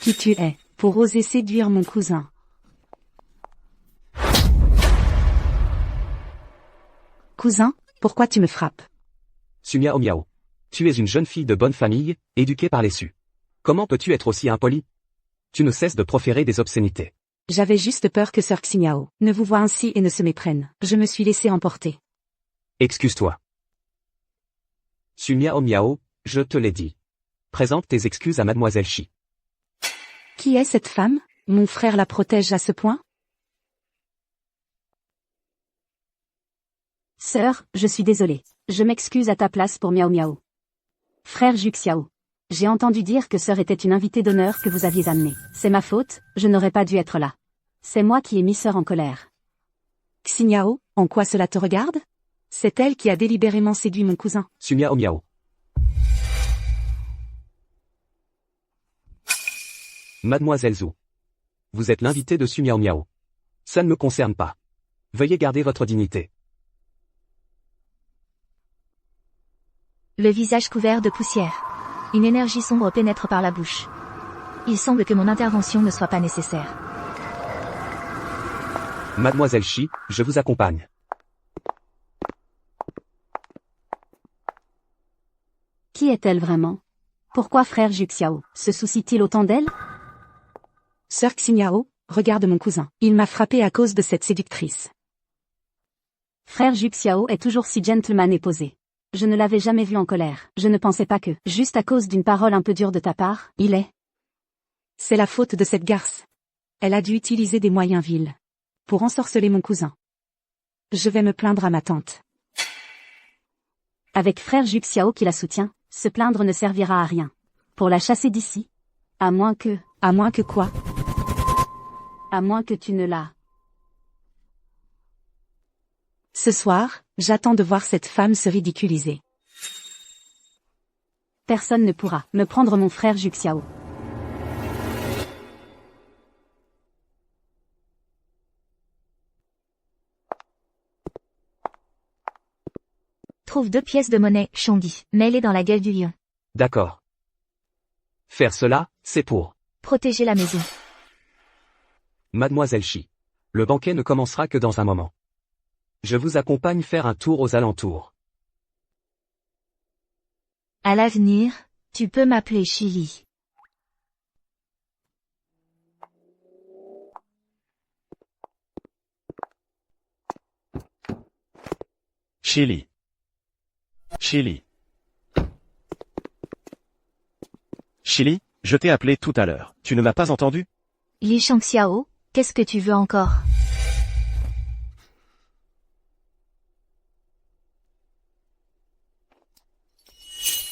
Qui tu es, pour oser séduire mon cousin? Cousin, pourquoi tu me frappes? Sumiao Miao. Tu es une jeune fille de bonne famille, éduquée par les Su. Comment peux-tu être aussi impoli? Tu ne cesses de proférer des obscénités. J'avais juste peur que Sœur Xinyao ne vous voie ainsi et ne se méprenne. Je me suis laissé emporter. Excuse-toi. Sumiao Miao, je te l'ai dit. Présente tes excuses à Mademoiselle Shi. Qui est cette femme? Mon frère la protège à ce point? Sœur, je suis désolée. Je m'excuse à ta place pour Miao Miao. Frère Juxiao. J'ai entendu dire que sœur était une invitée d'honneur que vous aviez amenée. C'est ma faute, je n'aurais pas dû être là. C'est moi qui ai mis sœur en colère. Xinyao, en quoi cela te regarde? C'est elle qui a délibérément séduit mon cousin. Sumiao Miao. Mademoiselle Zhu. Vous êtes l'invitée de Sumiao Miao. Ça ne me concerne pas. Veuillez garder votre dignité. Le visage couvert de poussière. Une énergie sombre pénètre par la bouche. Il semble que mon intervention ne soit pas nécessaire. Mademoiselle Shi, je vous accompagne. Qui est-elle vraiment? Pourquoi frère Juxiao se soucie-t-il autant d'elle? Sœur Xinyao, regarde mon cousin. Il m'a frappé à cause de cette séductrice. Frère Juxiao est toujours si gentleman et posé. Je ne l'avais jamais vu en colère. Je ne pensais pas que, juste à cause d'une parole un peu dure de ta part, il est. C'est la faute de cette garce. Elle a dû utiliser des moyens vils pour ensorceler mon cousin. Je vais me plaindre à ma tante. Avec frère Juxiao qui la soutient, se plaindre ne servira à rien. Pour la chasser d'ici. À moins que... À moins que quoi? À moins que tu ne la... Ce soir, j'attends de voir cette femme se ridiculiser. Personne ne pourra me prendre mon frère Juxiao. Trouve 2 pièces de monnaie, Shongi, mets-les dans la gueule du lion. D'accord. Faire cela, c'est pour Protéger la maison. Mademoiselle Shi. Le banquet ne commencera que dans un moment. Je vous accompagne faire un tour aux alentours. À l'avenir, tu peux m'appeler Chili. Chili. Chili. Chili, je t'ai appelé tout à l'heure. Tu ne m'as pas entendu? Li Shangxiao, qu'est-ce que tu veux encore?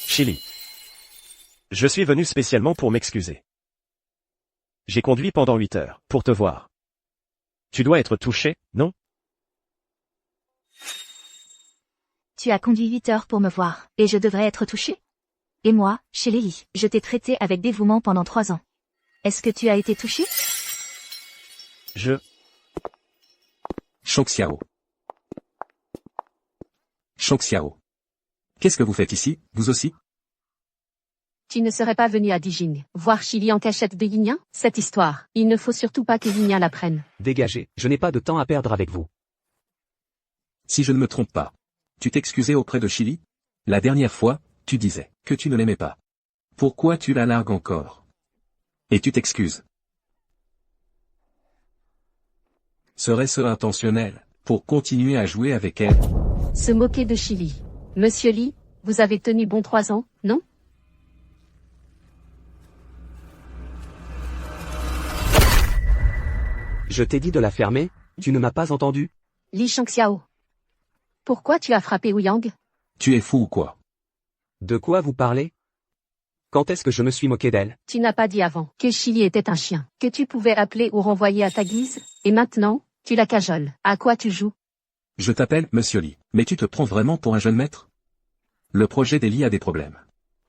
Chili. Je suis venu spécialement pour m'excuser. J'ai conduit pendant 8 heures, pour te voir. Tu dois être touché, non? Tu as conduit 8 heures pour me voir, et je devrais être touché? Et moi, chez Lily, je t'ai traité avec dévouement pendant 3 ans. Est-ce que tu as été touché? Shangxiao. Shangxiao. Qu'est-ce que vous faites ici, vous aussi? Tu ne serais pas venu à Dijing, voir Chili en cachette de Yinyan? Cette histoire, il ne faut surtout pas que Yinyan l'apprenne. Dégagez, je n'ai pas de temps à perdre avec vous. Si je ne me trompe pas. Tu t'excusais auprès de Chili? La dernière fois, tu disais que tu ne l'aimais pas. Pourquoi tu la largues encore? Et tu t'excuses. Serait-ce intentionnel, pour continuer à jouer avec elle? Se moquer de Chili. Monsieur Li, vous avez tenu bon 3 ans, non? Je t'ai dit de la fermer, tu ne m'as pas entendu? Li Shangxiao. Pourquoi tu as frappé Ouyang? Tu es fou ou quoi? De quoi vous parlez? Quand est-ce que je me suis moqué d'elle? Tu n'as pas dit avant que Chili était un chien, que tu pouvais appeler ou renvoyer à ta guise, et maintenant, tu la cajoles. À quoi tu joues? Je t'appelle Monsieur Li, mais tu te prends vraiment pour un jeune maître? Le projet des Li a des problèmes.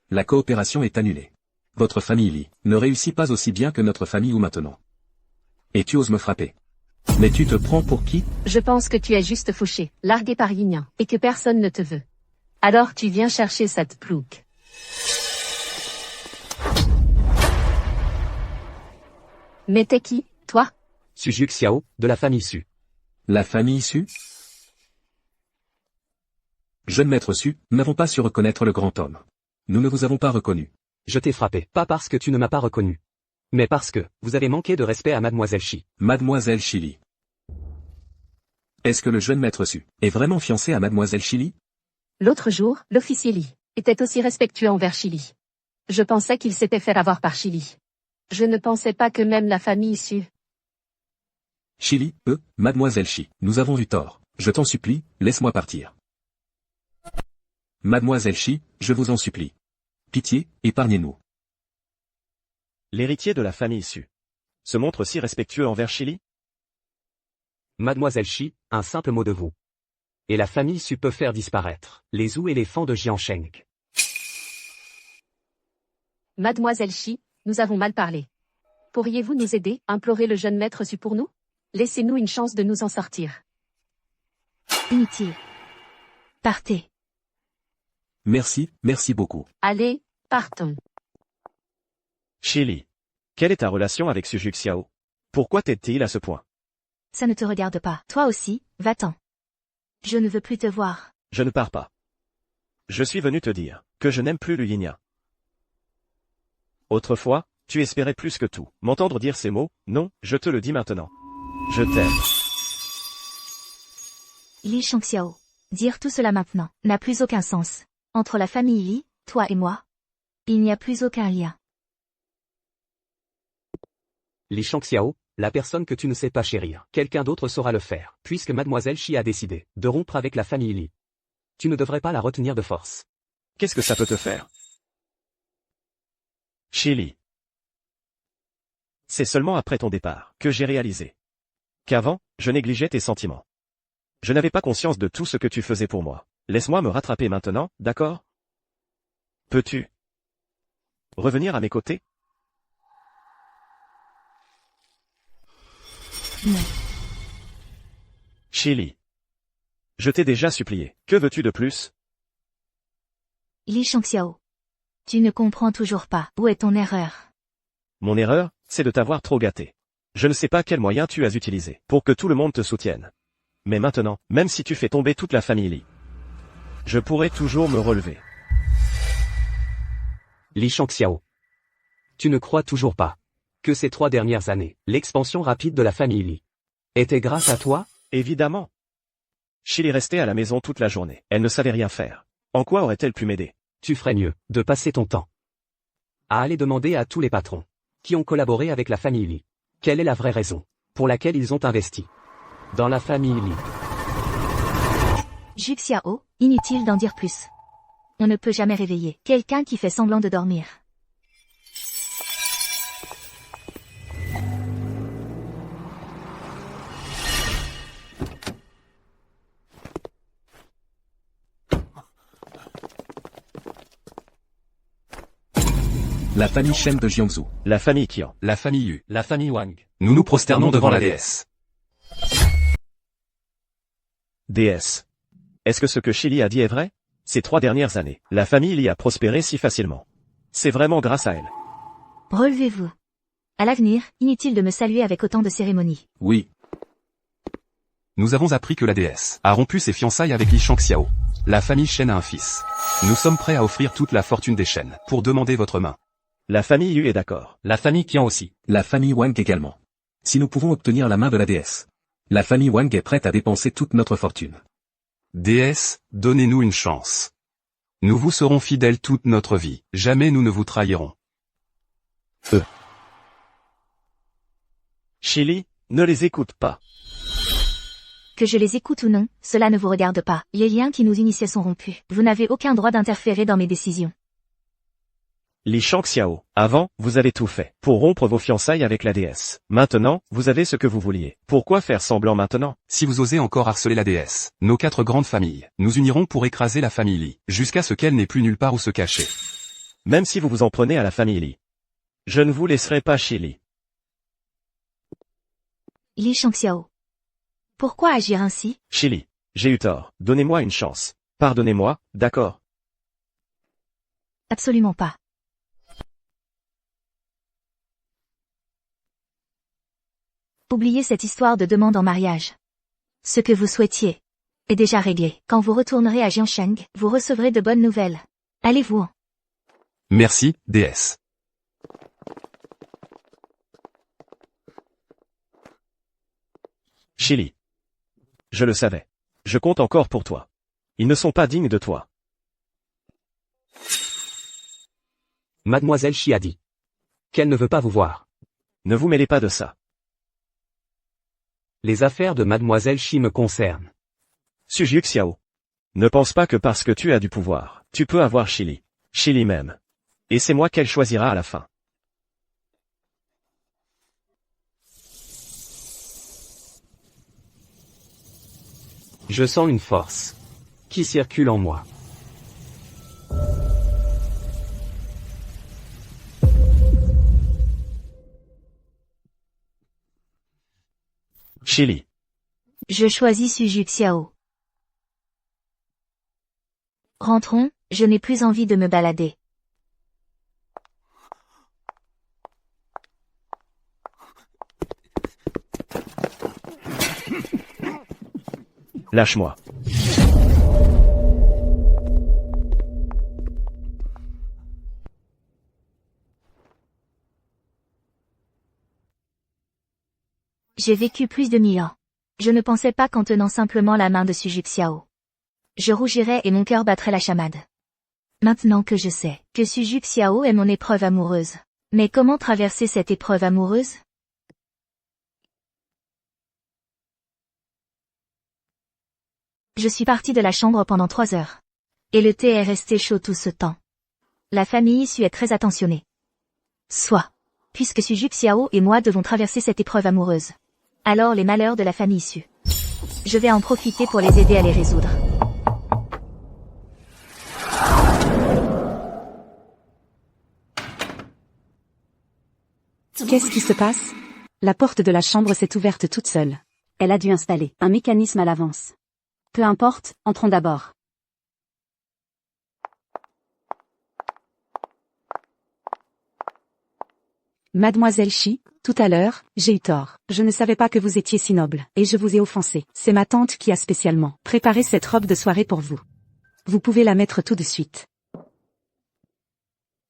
La coopération est annulée. Votre famille Li ne réussit pas aussi bien que notre famille ou maintenant. Et tu oses me frapper. Mais tu te prends pour qui? Je pense que tu es juste fauché, largué par Yinyan, et que personne ne te veut. Alors tu viens chercher cette plouc. Mais t'es qui, toi? Su Xiao, de la famille Su. La famille Su? Jeune maître Su, nous n'avons pas su reconnaître le grand homme. Nous ne vous avons pas reconnu. Je t'ai frappé, pas parce que tu ne m'as pas reconnu. Mais parce que, vous avez manqué de respect à Mademoiselle Shi. Mademoiselle Chili. Est-ce que le jeune maître Su est vraiment fiancé à Mademoiselle Chili? L'autre jour, l'officier Li était aussi respectueux envers Chili. Je pensais qu'il s'était fait avoir par Chili. Je ne pensais pas que même la famille Su. Chili, Mademoiselle Chi, nous avons eu tort. Je t'en supplie, laisse-moi partir. Mademoiselle Chi, je vous en supplie. Pitié, épargnez-nous. L'héritier de la famille Su se montre si respectueux envers Chili? Mademoiselle Shi, un simple mot de vous. Et la famille Su peut faire disparaître les Zhou et les Fan de Jiansheng. Mademoiselle Shi, nous avons mal parlé. Pourriez-vous nous aider, implorer le jeune maître Su pour nous? Laissez-nous une chance de nous en sortir. Inutile. Partez. Merci, merci beaucoup. Allez, partons. Chili. Quelle est ta relation avec Su Xiao? Pourquoi t'aide-t-il à ce point? Ça ne te regarde pas. Toi aussi, va-t'en. Je ne veux plus te voir. Je ne pars pas. Je suis venu te dire que je n'aime plus le Yinyan. Autrefois, tu espérais plus que tout. M'entendre dire ces mots, non, je te le dis maintenant. Je t'aime. Li Shangxiao. Dire tout cela maintenant n'a plus aucun sens. Entre la famille Li, toi et moi, il n'y a plus aucun lien. Li Shangxiao, la personne que tu ne sais pas chérir, quelqu'un d'autre saura le faire, puisque Mademoiselle Shi a décidé de rompre avec la famille Li. Tu ne devrais pas la retenir de force. Qu'est-ce que ça peut te faire? Chili. C'est seulement après ton départ que j'ai réalisé qu'avant, je négligeais tes sentiments. Je n'avais pas conscience de tout ce que tu faisais pour moi. Laisse-moi me rattraper maintenant, d'accord? Peux-tu revenir à mes côtés? Non. Chili. Je t'ai déjà supplié. Que veux-tu de plus? Li Shangxiao. Tu ne comprends toujours pas. Où est ton erreur? Mon erreur, c'est de t'avoir trop gâté. Je ne sais pas quel moyen tu as utilisé pour que tout le monde te soutienne. Mais maintenant, même si tu fais tomber toute la famille Li, je pourrai toujours me relever. Li Shangxiao. Tu ne crois toujours pas que ces 3 dernières années, l'expansion rapide de la famille Li était grâce à toi? Évidemment. Chili restait à la maison toute la journée. Elle ne savait rien faire. En quoi aurait-elle pu m'aider? Tu ferais mieux de passer ton temps à aller demander à tous les patrons qui ont collaboré avec la famille Li quelle est la vraie raison pour laquelle ils ont investi dans la famille Li. Juxiao, inutile d'en dire plus. On ne peut jamais réveiller quelqu'un qui fait semblant de dormir. La famille Shen de Jiangsu. La famille Qian. La famille Yu. La famille Wang. Nous nous prosternons devant la déesse. Déesse. Est-ce que ce que Chili a dit est vrai? Ces 3 dernières années, la famille Li a prospéré si facilement. C'est vraiment grâce à elle. Relevez-vous. À l'avenir, inutile de me saluer avec autant de cérémonie. Oui. Nous avons appris que la déesse a rompu ses fiançailles avec Li Shangxiao. La famille Shen a un fils. Nous sommes prêts à offrir toute la fortune des Shen pour demander votre main. La famille Yu est d'accord. La famille Qian aussi. La famille Wang également. Si nous pouvons obtenir la main de la déesse, la famille Wang est prête à dépenser toute notre fortune. Déesse, donnez-nous une chance. Nous vous serons fidèles toute notre vie. Jamais nous ne vous trahirons. Chili, ne les écoute pas. Que je les écoute ou non, cela ne vous regarde pas. Les liens qui nous initiaient sont rompus. Vous n'avez aucun droit d'interférer dans mes décisions. Li Shangxiao, avant, vous avez tout fait pour rompre vos fiançailles avec la déesse. Maintenant, vous avez ce que vous vouliez. Pourquoi faire semblant maintenant? Si vous osez encore harceler la déesse, nos 4 grandes familles, nous unirons pour écraser la famille Li, jusqu'à ce qu'elle n'ait plus nulle part où se cacher. Même si vous vous en prenez à la famille Li, je ne vous laisserai pas, Chili. Li Shangxiao. Pourquoi agir ainsi? Chili, j'ai eu tort. Donnez-moi une chance. Pardonnez-moi, d'accord? Absolument pas. Oubliez cette histoire de demande en mariage. Ce que vous souhaitiez est déjà réglé. Quand vous retournerez à Jiangsheng, vous recevrez de bonnes nouvelles. Allez-vous-en. Merci, déesse. Chili. Je le savais. Je compte encore pour toi. Ils ne sont pas dignes de toi. Mademoiselle Shi a dit qu'elle ne veut pas vous voir. Ne vous mêlez pas de ça. Les affaires de Mademoiselle Shi me concernent. Sujiu Xiao. Ne pense pas que parce que tu as du pouvoir, tu peux avoir Chili. Chili même. Et c'est moi qu'elle choisira à la fin. Je sens une force qui circule en moi. Chili. Je choisis Suju Xiao. Rentrons, je n'ai plus envie de me balader. Lâche-moi. J'ai vécu plus de 1000 ans. Je ne pensais pas qu'en tenant simplement la main de Suju Xiao, je rougirais et mon cœur battrait la chamade. Maintenant que je sais que Suju Xiao est mon épreuve amoureuse. Mais comment traverser cette épreuve amoureuse? Je suis partie de la chambre pendant 3 heures. Et le thé est resté chaud tout ce temps. La famille issue est très attentionnée. Soit. Puisque Suju Xiao et moi devons traverser cette épreuve amoureuse. Alors les malheurs de la famille issue Je vais en profiter pour les aider à les résoudre. Qu'est-ce qui se passe? La porte de la chambre s'est ouverte toute seule. Elle a dû installer un mécanisme à l'avance. Peu importe, entrons d'abord. Mademoiselle Shi, tout à l'heure, j'ai eu tort. Je ne savais pas que vous étiez si noble, et je vous ai offensé. C'est ma tante qui a spécialement préparé cette robe de soirée pour vous. Vous pouvez la mettre tout de suite.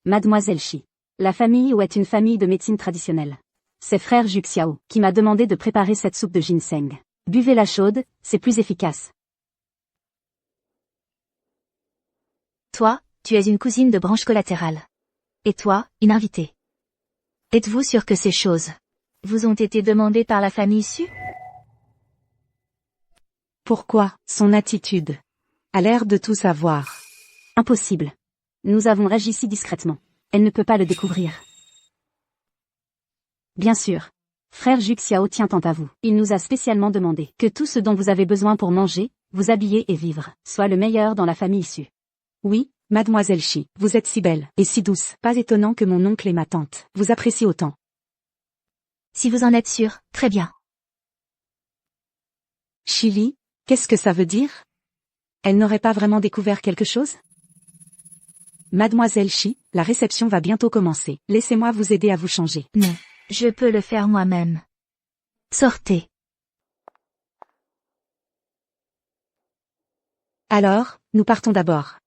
Mademoiselle Shi. La famille Wu est une famille de médecine traditionnelle. C'est frère Juxiao qui m'a demandé de préparer cette soupe de ginseng. Buvez-la chaude, c'est plus efficace. Toi, tu es une cousine de branche collatérale. Et toi, une invitée. Êtes-vous sûr que ces choses vous ont été demandées par la famille Su? Pourquoi? Son attitude a l'air de tout savoir. Impossible. Nous avons agi si discrètement. Elle ne peut pas le découvrir. Bien sûr. Frère Juxiao tient tant à vous. Il nous a spécialement demandé que tout ce dont vous avez besoin pour manger, vous habiller et vivre, soit le meilleur dans la famille Su. Oui, Mademoiselle Shi, vous êtes si belle et si douce. Pas étonnant que mon oncle et ma tante vous apprécient autant. Si vous en êtes sûr, très bien. Chili, qu'est-ce que ça veut dire? Elle n'aurait pas vraiment découvert quelque chose? Mademoiselle Shi, la réception va bientôt commencer. Laissez-moi vous aider à vous changer. Non, je peux le faire moi-même. Sortez. Alors, nous partons d'abord.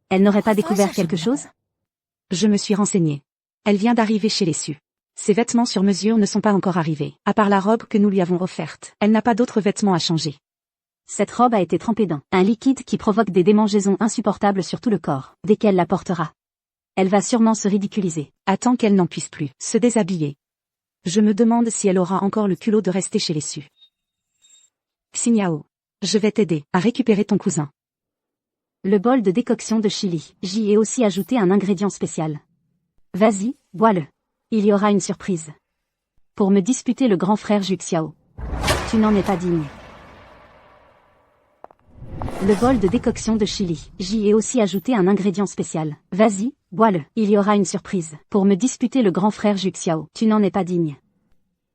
Elle n'aurait pas découvert quelque chose? Je me suis renseignée. Elle vient d'arriver chez les Su. Ses vêtements sur mesure ne sont pas encore arrivés, à part la robe que nous lui avons offerte. Elle n'a pas d'autres vêtements à changer. Cette robe a été trempée dans un liquide qui provoque des démangeaisons insupportables sur tout le corps, dès qu'elle la portera. Elle va sûrement se ridiculiser. Attends qu'elle n'en puisse plus se déshabiller. Je me demande si elle aura encore le culot de rester chez les Su. Xinyao, je vais t'aider à récupérer ton cousin. Le bol de décoction de chili. J'y ai aussi ajouté un ingrédient spécial. Vas-y, bois-le. Il y aura une surprise. Pour me disputer le grand frère Juxiao. Tu n'en es pas digne. Le bol de décoction de chili. J'y ai aussi ajouté un ingrédient spécial. Vas-y, bois-le. Il y aura une surprise. Pour me disputer le grand frère Juxiao. Tu n'en es pas digne.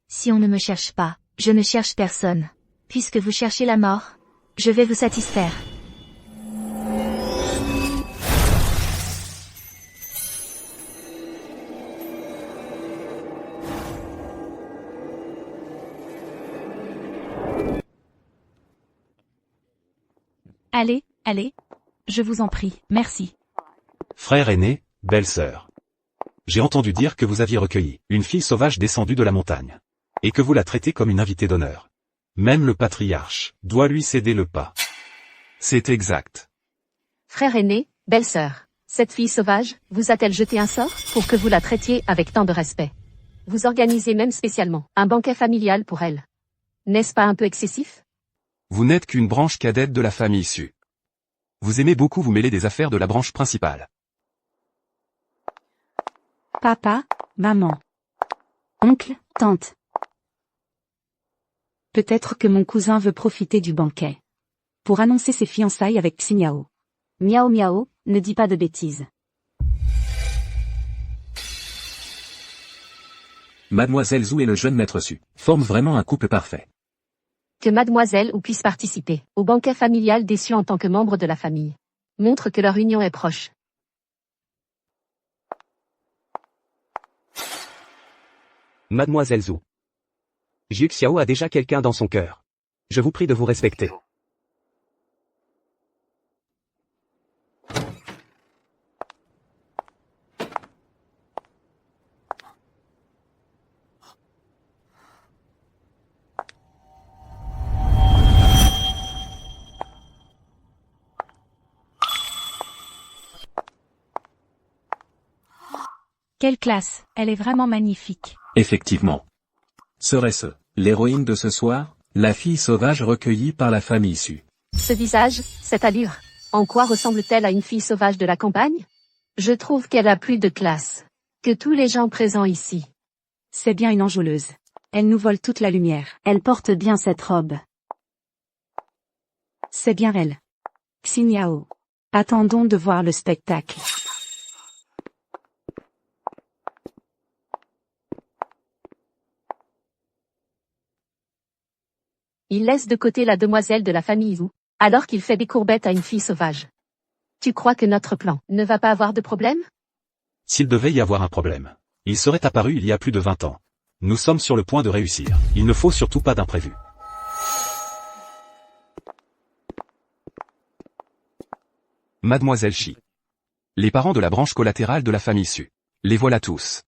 Si on ne me cherche pas, je ne cherche personne. Puisque vous cherchez la mort, je vais vous satisfaire. Allez, allez. Je vous en prie, merci. Frère aîné, belle-sœur. J'ai entendu dire que vous aviez recueilli une fille sauvage descendue de la montagne. Et que vous la traitez comme une invitée d'honneur. Même le patriarche doit lui céder le pas. C'est exact. Frère aîné, belle-sœur, cette fille sauvage, vous a-t-elle jeté un sort pour que vous la traitiez avec tant de respect? Vous organisez même spécialement un banquet familial pour elle. N'est-ce pas un peu excessif? Vous n'êtes qu'une branche cadette de la famille Su. Vous aimez beaucoup vous mêler des affaires de la branche principale. Papa, maman. Oncle, tante. Peut-être que mon cousin veut profiter du banquet pour annoncer ses fiançailles avec Xinyao. Miao miao, ne dis pas de bêtises. Mademoiselle Zhou et le jeune maître Su forment vraiment un couple parfait. Que mademoiselle ou puisse participer au banquet familial déçu en tant que membre de la famille. Montre que leur union est proche. Mademoiselle Zhou. Juxiao a déjà quelqu'un dans son cœur. Je vous prie de vous respecter. Quelle classe, elle est vraiment magnifique. Effectivement. Serait-ce l'héroïne de ce soir, la fille sauvage recueillie par la famille Su? Ce visage, cette allure, en quoi ressemble-t-elle à une fille sauvage de la campagne? Je trouve qu'elle a plus de classe que tous les gens présents ici. C'est bien une enjôleuse. Elle nous vole toute la lumière. Elle porte bien cette robe. C'est bien elle. Xinyao. Attendons de voir le spectacle. Il laisse de côté la demoiselle de la famille Zhu, alors qu'il fait des courbettes à une fille sauvage. Tu crois que notre plan ne va pas avoir de problème? S'il devait y avoir un problème, il serait apparu il y a plus de 20 ans. Nous sommes sur le point de réussir. Il ne faut surtout pas d'imprévu. Mademoiselle Shi. Les parents de la branche collatérale de la famille Su. Les voilà tous.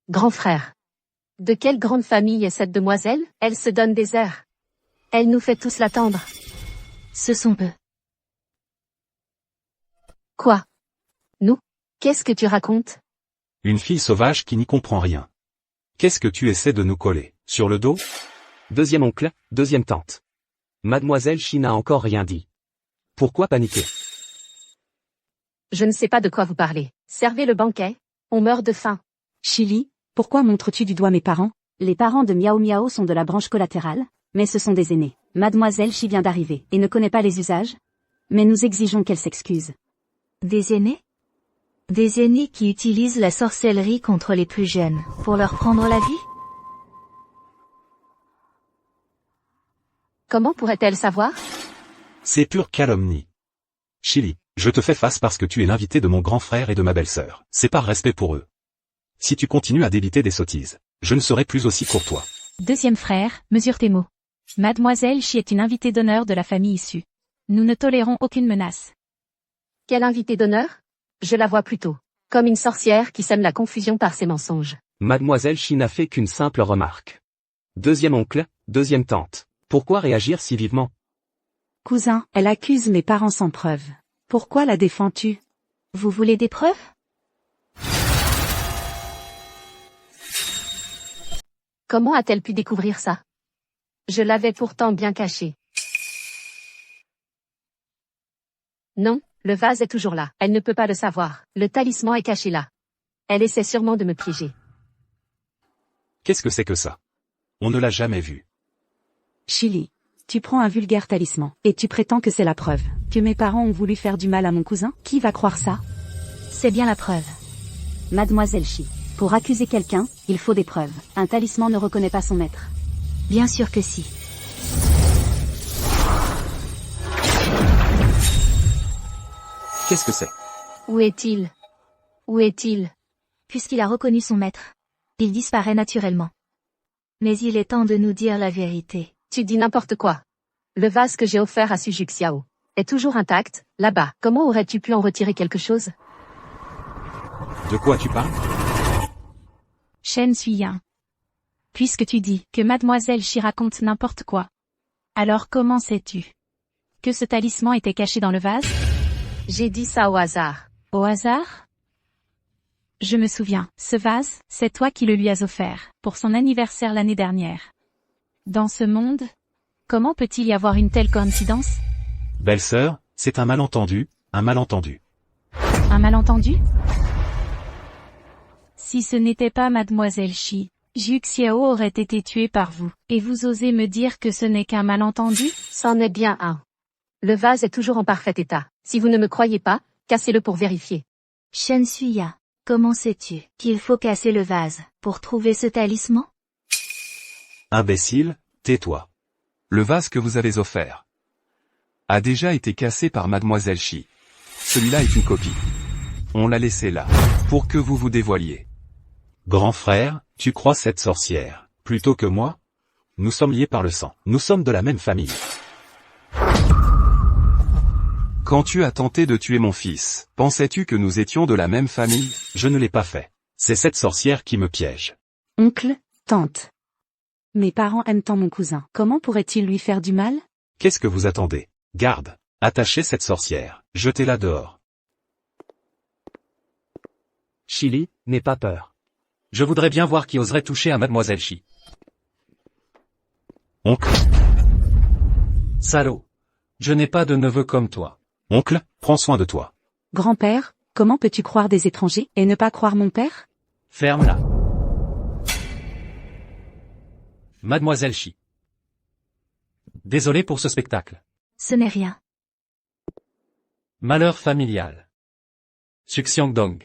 Grand frère. De quelle grande famille est cette demoiselle? Elle se donne des airs. Elle nous fait tous l'attendre. Ce sont eux. Quoi? Nous? Qu'est-ce que tu racontes? Une fille sauvage qui n'y comprend rien. Qu'est-ce que tu essaies de nous coller? Sur le dos? Deuxième oncle, deuxième tante. Mademoiselle Shi n'a encore rien dit. Pourquoi paniquer? Je ne sais pas de quoi vous parlez. Servez le banquet. On meurt de faim. Chili, pourquoi montres-tu du doigt mes parents? Les parents de Miao Miao sont de la branche collatérale, mais ce sont des aînés. Mademoiselle Shi vient d'arriver et ne connaît pas les usages. Mais nous exigeons qu'elle s'excuse. Des aînés? Des aînés qui utilisent la sorcellerie contre les plus jeunes, pour leur prendre la vie? Comment pourrait-elle savoir? C'est pure calomnie. Chili, je te fais face parce que tu es l'invité de mon grand frère et de ma belle-sœur. C'est par respect pour eux. Si tu continues à débiter des sottises, je ne serai plus aussi courtois. Deuxième frère, mesure tes mots. Mademoiselle Shi est une invitée d'honneur de la famille issue. Nous ne tolérons aucune menace. Quelle invitée d'honneur? Je la vois plutôt comme une sorcière qui sème la confusion par ses mensonges. Mademoiselle Shi n'a fait qu'une simple remarque. Deuxième oncle, deuxième tante. Pourquoi réagir si vivement? Cousin, elle accuse mes parents sans preuve. Pourquoi la défends-tu? Vous voulez des preuves? Comment a-t-elle pu découvrir ça? Je l'avais pourtant bien caché. Non, le vase est toujours là. Elle ne peut pas le savoir. Le talisman est caché là. Elle essaie sûrement de me piéger. Qu'est-ce que c'est que ça? On ne l'a jamais vu. Chili, tu prends un vulgaire talisman, et tu prétends que c'est la preuve que mes parents ont voulu faire du mal à mon cousin? Qui va croire ça? C'est bien la preuve. Mademoiselle Shi, pour accuser quelqu'un, il faut des preuves. Un talisman ne reconnaît pas son maître. Bien sûr que si. Qu'est-ce que c'est? Où est-il? Où est-il? Puisqu'il a reconnu son maître, il disparaît naturellement. Mais il est temps de nous dire la vérité. Tu dis n'importe quoi. Le vase que j'ai offert à Sujuk Xiao est toujours intact, là-bas. Comment aurais-tu pu en retirer quelque chose? De quoi tu parles? Shen Suiyin. Puisque tu dis que Mademoiselle Shi raconte n'importe quoi. Alors comment sais-tu que ce talisman était caché dans le vase? J'ai dit ça au hasard. Au hasard? Je me souviens, ce vase, c'est toi qui le lui as offert, pour son anniversaire l'année dernière. Dans ce monde, comment peut-il y avoir une telle coïncidence? Belle-sœur, c'est un malentendu, un malentendu. Un malentendu? Si ce n'était pas Mademoiselle Shi, Juk Xiao aurait été tué par vous, et vous osez me dire que ce n'est qu'un malentendu? C'en est bien un. Le vase est toujours en parfait état. Si vous ne me croyez pas, cassez-le pour vérifier. Shen Suiyin, comment sais-tu qu'il faut casser le vase pour trouver ce talisman? Imbécile, tais-toi. Le vase que vous avez offert a déjà été cassé par Mademoiselle Shi. Celui-là est une copie. On l'a laissé là, pour que vous vous dévoiliez. Grand frère, tu crois cette sorcière, plutôt que moi? Nous sommes liés par le sang. Nous sommes de la même famille. Quand tu as tenté de tuer mon fils, pensais-tu que nous étions de la même famille? Je ne l'ai pas fait. C'est cette sorcière qui me piège. Oncle, tante. Mes parents aiment tant mon cousin. Comment pourraient-ils lui faire du mal? Qu'est-ce que vous attendez? Garde, attachez cette sorcière, jetez-la dehors. Chili, n'aie pas peur. Je voudrais bien voir qui oserait toucher à Mademoiselle Shi. Oncle. Salaud. Je n'ai pas de neveu comme toi. Oncle, prends soin de toi. Grand-père, comment peux-tu croire des étrangers et ne pas croire mon père? Ferme-la. Mademoiselle Shi. Désolé pour ce spectacle. Ce n'est rien. Malheur familial. Suxiangdong.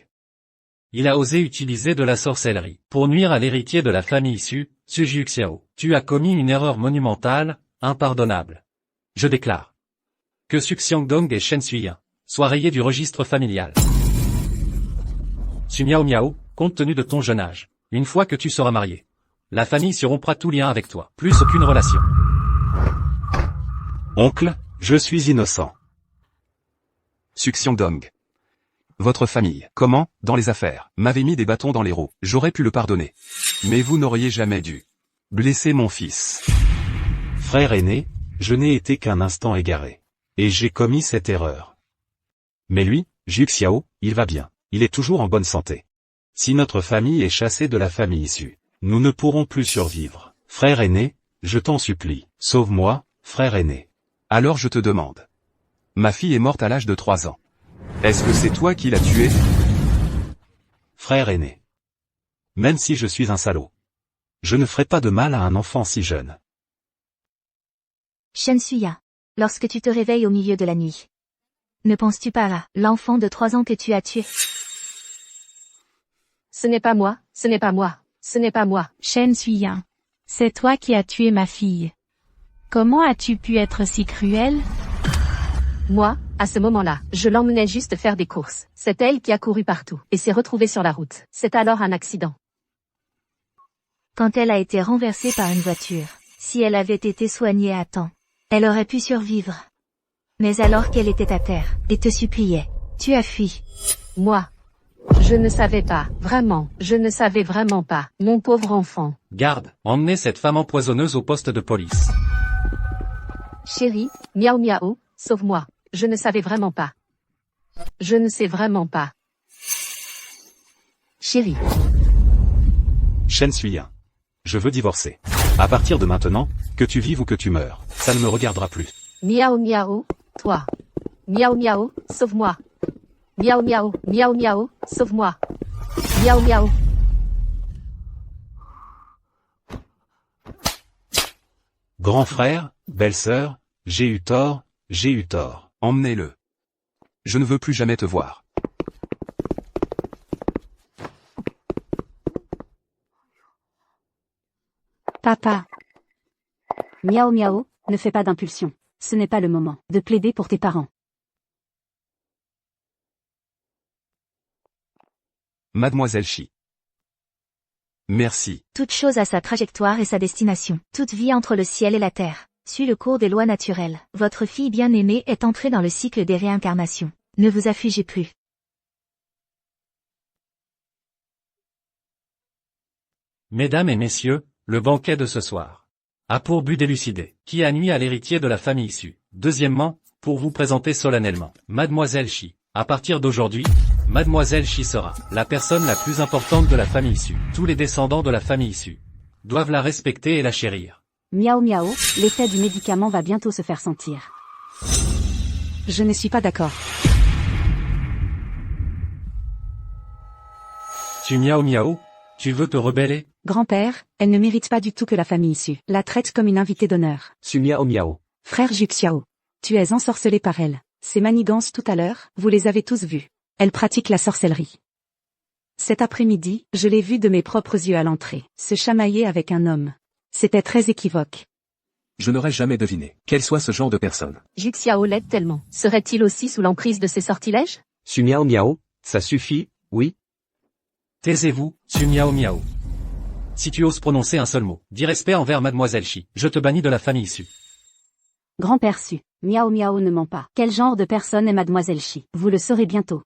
Il a osé utiliser de la sorcellerie pour nuire à l'héritier de la famille Su, Su Jiuxiao. Tu as commis une erreur monumentale, impardonnable. Je déclare que Suxiangdong et Shen Suiyin soient rayés du registre familial. Su Miao Miao, compte tenu de ton jeune âge, une fois que tu seras marié, la famille se rompra tout lien avec toi, plus aucune relation. Oncle, je suis innocent. Suxiangdong. Votre famille, comment, dans les affaires, m'avait mis des bâtons dans les roues, j'aurais pu le pardonner. Mais vous n'auriez jamais dû blesser mon fils. Frère aîné, je n'ai été qu'un instant égaré. Et j'ai commis cette erreur. Mais lui, Jiuxiao, il va bien. Il est toujours en bonne santé. Si notre famille est chassée de la famille issue, nous ne pourrons plus survivre. Frère aîné, je t'en supplie, sauve-moi, frère aîné. Alors je te demande. Ma fille est morte à l'âge de 3 ans. Est-ce que c'est toi qui l'as tuée? Frère aîné. Même si je suis un salaud, je ne ferai pas de mal à un enfant si jeune. Shen Suiyin. Lorsque tu te réveilles au milieu de la nuit, ne penses-tu pas à l'enfant de 3 ans que tu as tué? Ce n'est pas moi, ce n'est pas moi, ce n'est pas moi. Shen Suiyin. C'est toi qui as tué ma fille. Comment as-tu pu être si cruel? Moi, à ce moment-là, je l'emmenais juste faire des courses. C'est elle qui a couru partout et s'est retrouvée sur la route. C'est alors un accident. Quand elle a été renversée par une voiture, si elle avait été soignée à temps, elle aurait pu survivre. Mais alors qu'elle était à terre, et te suppliait, tu as fui. Moi, je ne savais pas, vraiment, je ne savais vraiment pas, mon pauvre enfant. Garde, emmenez cette femme empoisonneuse au poste de police. Chérie, miaou miaou, sauve-moi, je ne savais vraiment pas. Je ne sais vraiment pas. Chérie. Shen Suiyin. Je veux divorcer. À partir de maintenant, que tu vives ou que tu meurs, ça ne me regardera plus. Miaou miaou, toi. Miaou miaou, sauve-moi. Miaou miaou, sauve-moi. Miaou miaou. Grand frère, belle-sœur, j'ai eu tort, j'ai eu tort. Emmenez-le. Je ne veux plus jamais te voir. Papa. Miao miao, ne fais pas d'impulsion. Ce n'est pas le moment de plaider pour tes parents. Mademoiselle Shi. Merci. Toute chose a sa trajectoire et sa destination. Toute vie entre le ciel et la terre suit le cours des lois naturelles. Votre fille bien-aimée est entrée dans le cycle des réincarnations. Ne vous affligez plus. Mesdames et messieurs, le banquet de ce soir a pour but d'élucider qui a nui à l'héritier de la famille issue. Deuxièmement, pour vous présenter solennellement Mademoiselle Shi. À partir d'aujourd'hui, Mademoiselle Shi sera la personne la plus importante de la famille issue. Tous les descendants de la famille issue doivent la respecter et la chérir. Miao miao, l'effet du médicament va bientôt se faire sentir. Je ne suis pas d'accord. Tu miao miao, tu veux te rebeller? Grand-père, elle ne mérite pas du tout que la famille issue la traite comme une invitée d'honneur. Su miao miao. Frère Jiuxiao. Tu es ensorcelé par elle. Ces manigances tout à l'heure, vous les avez tous vues. Elle pratique la sorcellerie. Cet après-midi, je l'ai vue de mes propres yeux à l'entrée, se chamailler avec un homme. C'était très équivoque. Je n'aurais jamais deviné qu'elle soit ce genre de personne. Jiuxiao l'aide tellement. Serait-il aussi sous l'emprise de ses sortilèges? Su miao miao, ça suffit, oui? Taisez-vous, Su miao miao. Si tu oses prononcer un seul mot, dis respect envers Mademoiselle Shi, je te bannis de la famille issue. Grand-père Su, miao miao ne ment pas. Quel genre de personne est Mademoiselle Shi? Vous le saurez bientôt.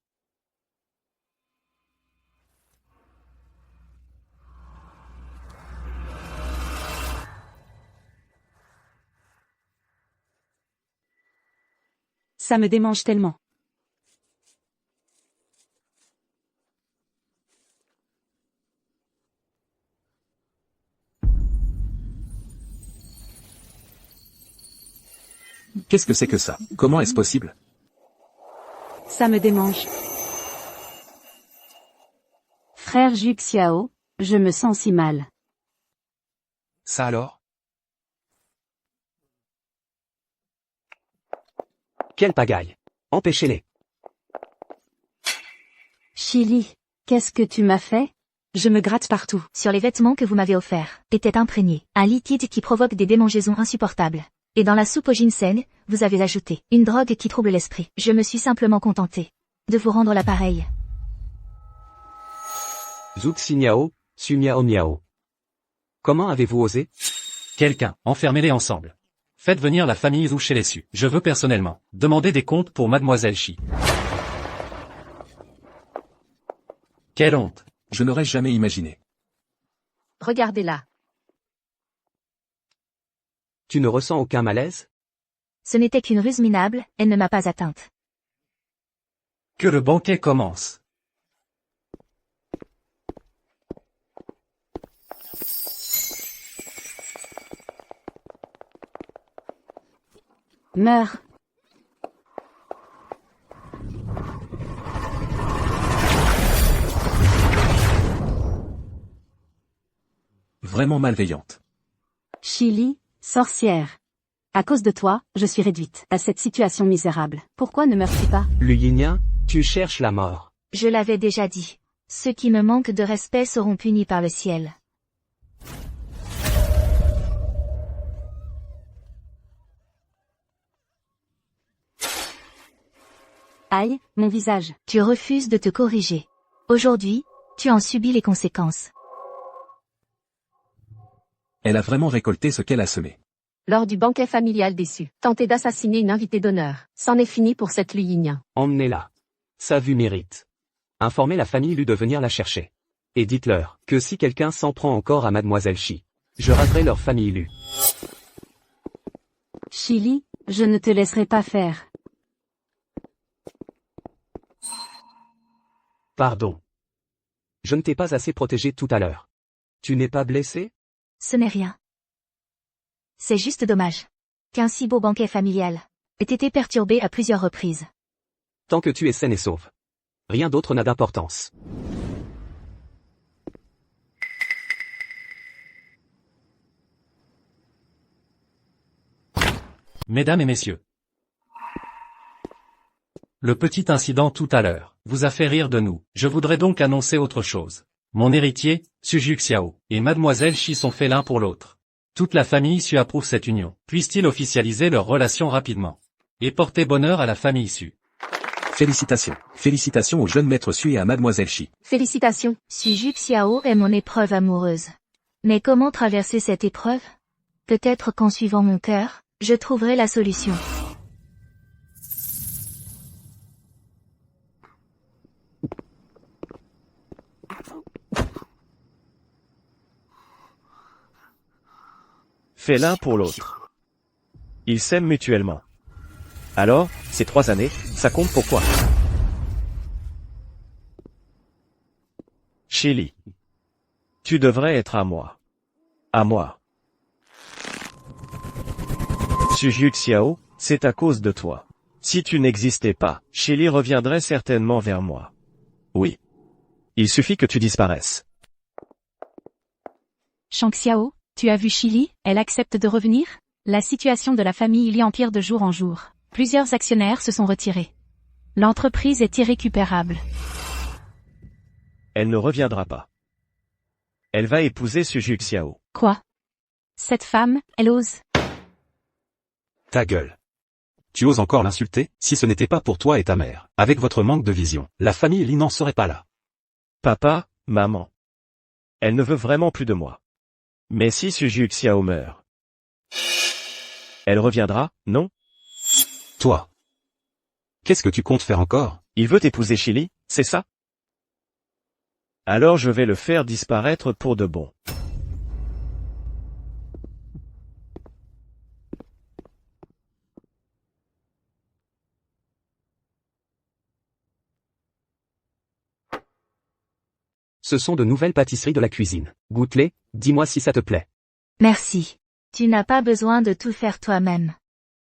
Ça me démange tellement. Qu'est-ce que c'est que ça? Comment est-ce possible? Ça me démange. Frère Juk Xiao, je me sens si mal. Ça alors? Quelle pagaille. Empêchez-les. Chili, qu'est-ce que tu m'as fait? Je me gratte partout. Sur les vêtements que vous m'avez offerts, était imprégné un liquide qui provoque des démangeaisons insupportables. Et dans la soupe au ginseng, vous avez ajouté une drogue qui trouble l'esprit. Je me suis simplement contenté de vous rendre l'appareil. Zut si miao, su miao miao. Comment avez-vous osé? Quelqu'un, enfermez-les ensemble. Faites venir la famille Zhou chez les Su. Je veux personnellement demander des comptes pour Mademoiselle Shi. Quelle honte. Je n'aurais jamais imaginé. Regardez-la. Tu ne ressens aucun malaise? Ce n'était qu'une ruse minable, elle ne m'a pas atteinte. Que le banquet commence. Meurs. Vraiment malveillante. Chili, sorcière. À cause de toi, je suis réduite à cette situation misérable. Pourquoi ne meurs-tu pas? Luyinien, tu cherches la mort. Je l'avais déjà dit. Ceux qui me manquent de respect seront punis par le ciel. Aïe, mon visage. Tu refuses de te corriger. Aujourd'hui, tu en subis les conséquences. Elle a vraiment récolté ce qu'elle a semé. Lors du banquet familial déçu, tenter d'assassiner une invitée d'honneur. C'en est fini pour cette Luyinien. Emmenez-la. Sa vue mérite. Informez la famille Lu de venir la chercher. Et dites-leur que si quelqu'un s'en prend encore à Mademoiselle Shi, je raserai leur famille Lu. Chili, je ne te laisserai pas faire. Pardon. Je ne t'ai pas assez protégé tout à l'heure. Tu n'es pas blessé? Ce n'est rien. C'est juste dommage qu'un si beau banquet familial ait été perturbé à plusieurs reprises. Tant que tu es saine et sauve. Rien d'autre n'a d'importance. Mesdames et messieurs. Le petit incident tout à l'heure vous a fait rire de nous. Je voudrais donc annoncer autre chose. Mon héritier, Su Juk Xiao, et Mademoiselle Shi sont faits l'un pour l'autre. Toute la famille Su approuve cette union. Puissent-ils officialiser leur relation rapidement et porter bonheur à la famille Su. Félicitations. Félicitations au jeune maître Su et à Mademoiselle Shi. Félicitations. Su Juk Xiao est mon épreuve amoureuse. Mais comment traverser cette épreuve? Peut-être qu'en suivant mon cœur, je trouverai la solution. Fait l'un pour l'autre. Ils s'aiment mutuellement. Alors, ces 3 années, ça compte pour quoi? Chili. Tu devrais être à moi. À moi. Su Juk Xiao, c'est à cause de toi. Si tu n'existais pas, Chili reviendrait certainement vers moi. Oui. Il suffit que tu disparaisses. Shang Xiao, tu as vu Chili, elle accepte de revenir? La situation de la famille Li empire de jour en jour. Plusieurs actionnaires se sont retirés. L'entreprise est irrécupérable. Elle ne reviendra pas. Elle va épouser Su Juk Xiao. Quoi? Cette femme, elle ose. Ta gueule. Tu oses encore l'insulter? Si ce n'était pas pour toi et ta mère, avec votre manque de vision, la famille Li n'en serait pas là. Papa, maman. Elle ne veut vraiment plus de moi. Mais si Su Juk Xiao meurt, elle reviendra, non? Toi. Qu'est-ce que tu comptes faire encore? Il veut épouser Chili, c'est ça? Alors je vais le faire disparaître pour de bon. Ce sont de nouvelles pâtisseries de la cuisine. Goûte-les, dis-moi si ça te plaît. Merci. Tu n'as pas besoin de tout faire toi-même.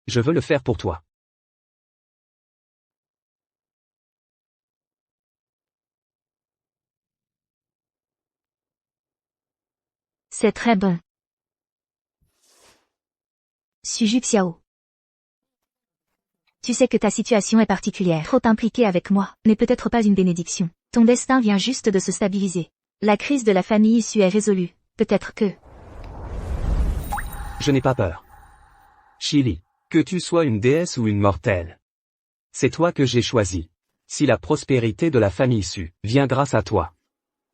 Je veux le faire pour toi. C'est très bon. Suju Xiao. Tu sais que ta situation est particulière. Trop impliquée avec moi n'est peut-être pas une bénédiction. Ton destin vient juste de se stabiliser. La crise de la famille issue est résolue. Peut-être que... Je n'ai pas peur. Chili, que tu sois une déesse ou une mortelle. C'est toi que j'ai choisi. Si la prospérité de la famille Su vient grâce à toi,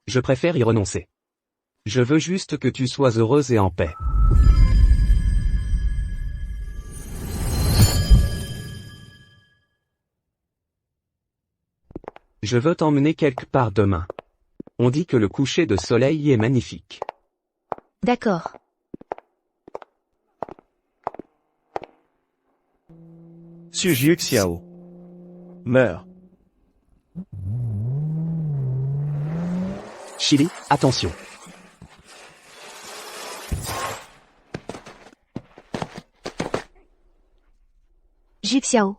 je préfère y renoncer. Je veux juste que tu sois heureuse et en paix. Je veux t'emmener quelque part demain. On dit que le coucher de soleil y est magnifique. D'accord. Suju Xiao. Meurs. Chili, attention. Ju Xiao.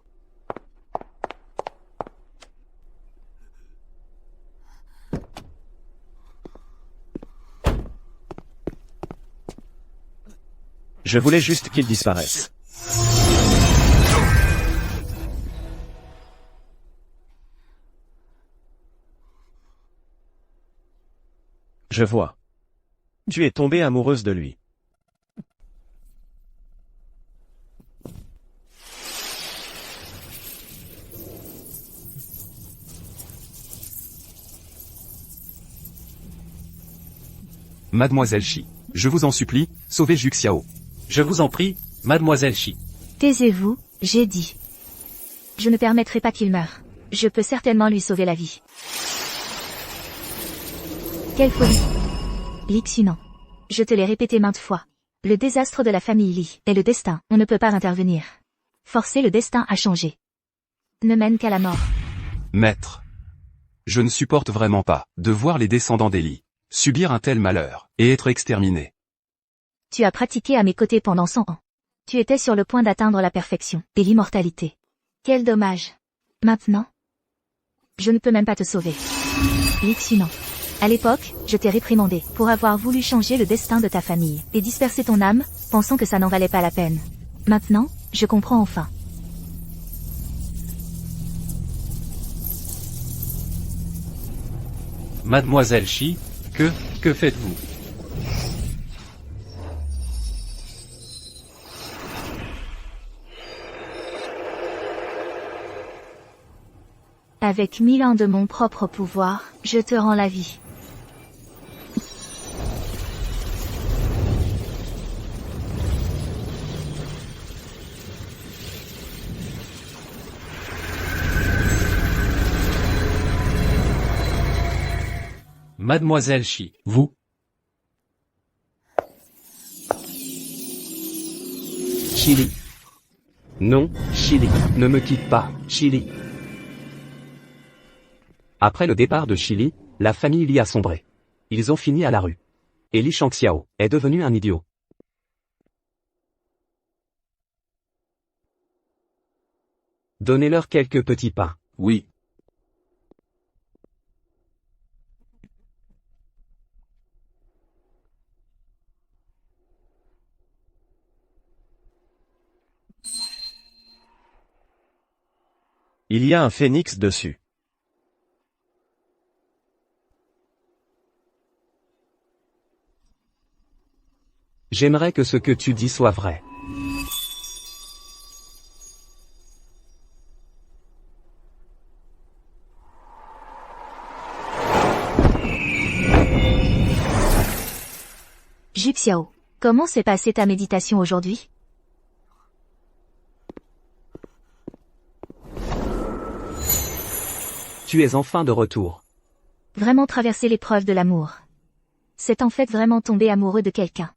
Je voulais juste qu'il disparaisse. Je vois. Tu es tombée amoureuse de lui. Mademoiselle Shi, je vous en supplie, sauvez Ju Xiao. Je vous en prie, mademoiselle Shi. Taisez-vous, j'ai dit. Je ne permettrai pas qu'il meure. Je peux certainement lui sauver la vie. Quelle folie. Lixinant. Je te l'ai répété maintes fois. Le désastre de la famille Li est le destin, on ne peut pas intervenir. Forcer le destin à changer ne mène qu'à la mort. Maître. Je ne supporte vraiment pas de voir les descendants d'Eli subir un tel malheur et être exterminés. Tu as pratiqué à mes côtés pendant 100 ans. Tu étais sur le point d'atteindre la perfection et l'immortalité. Quel dommage. Maintenant, je ne peux même pas te sauver. Lixinant. À l'époque, je t'ai réprimandé pour avoir voulu changer le destin de ta famille et disperser ton âme, pensant que ça n'en valait pas la peine. Maintenant, je comprends enfin. Mademoiselle Shi, que faites-vous? Avec 1000 ans de mon propre pouvoir, je te rends la vie. Mademoiselle Shi, vous? Chili. Non, Chili, ne me quitte pas, Chili. Après le départ de Chili, la famille Li a sombré. Ils ont fini à la rue. Et Li Shangxiao est devenu un idiot. Donnez-leur quelques petits pains. Oui. Il y a un phénix dessus. J'aimerais que ce que tu dis soit vrai. Ju Xiao, comment s'est passée ta méditation aujourd'hui? Tu es enfin de retour. Vraiment traverser l'épreuve de l'amour. C'est en fait vraiment tomber amoureux de quelqu'un.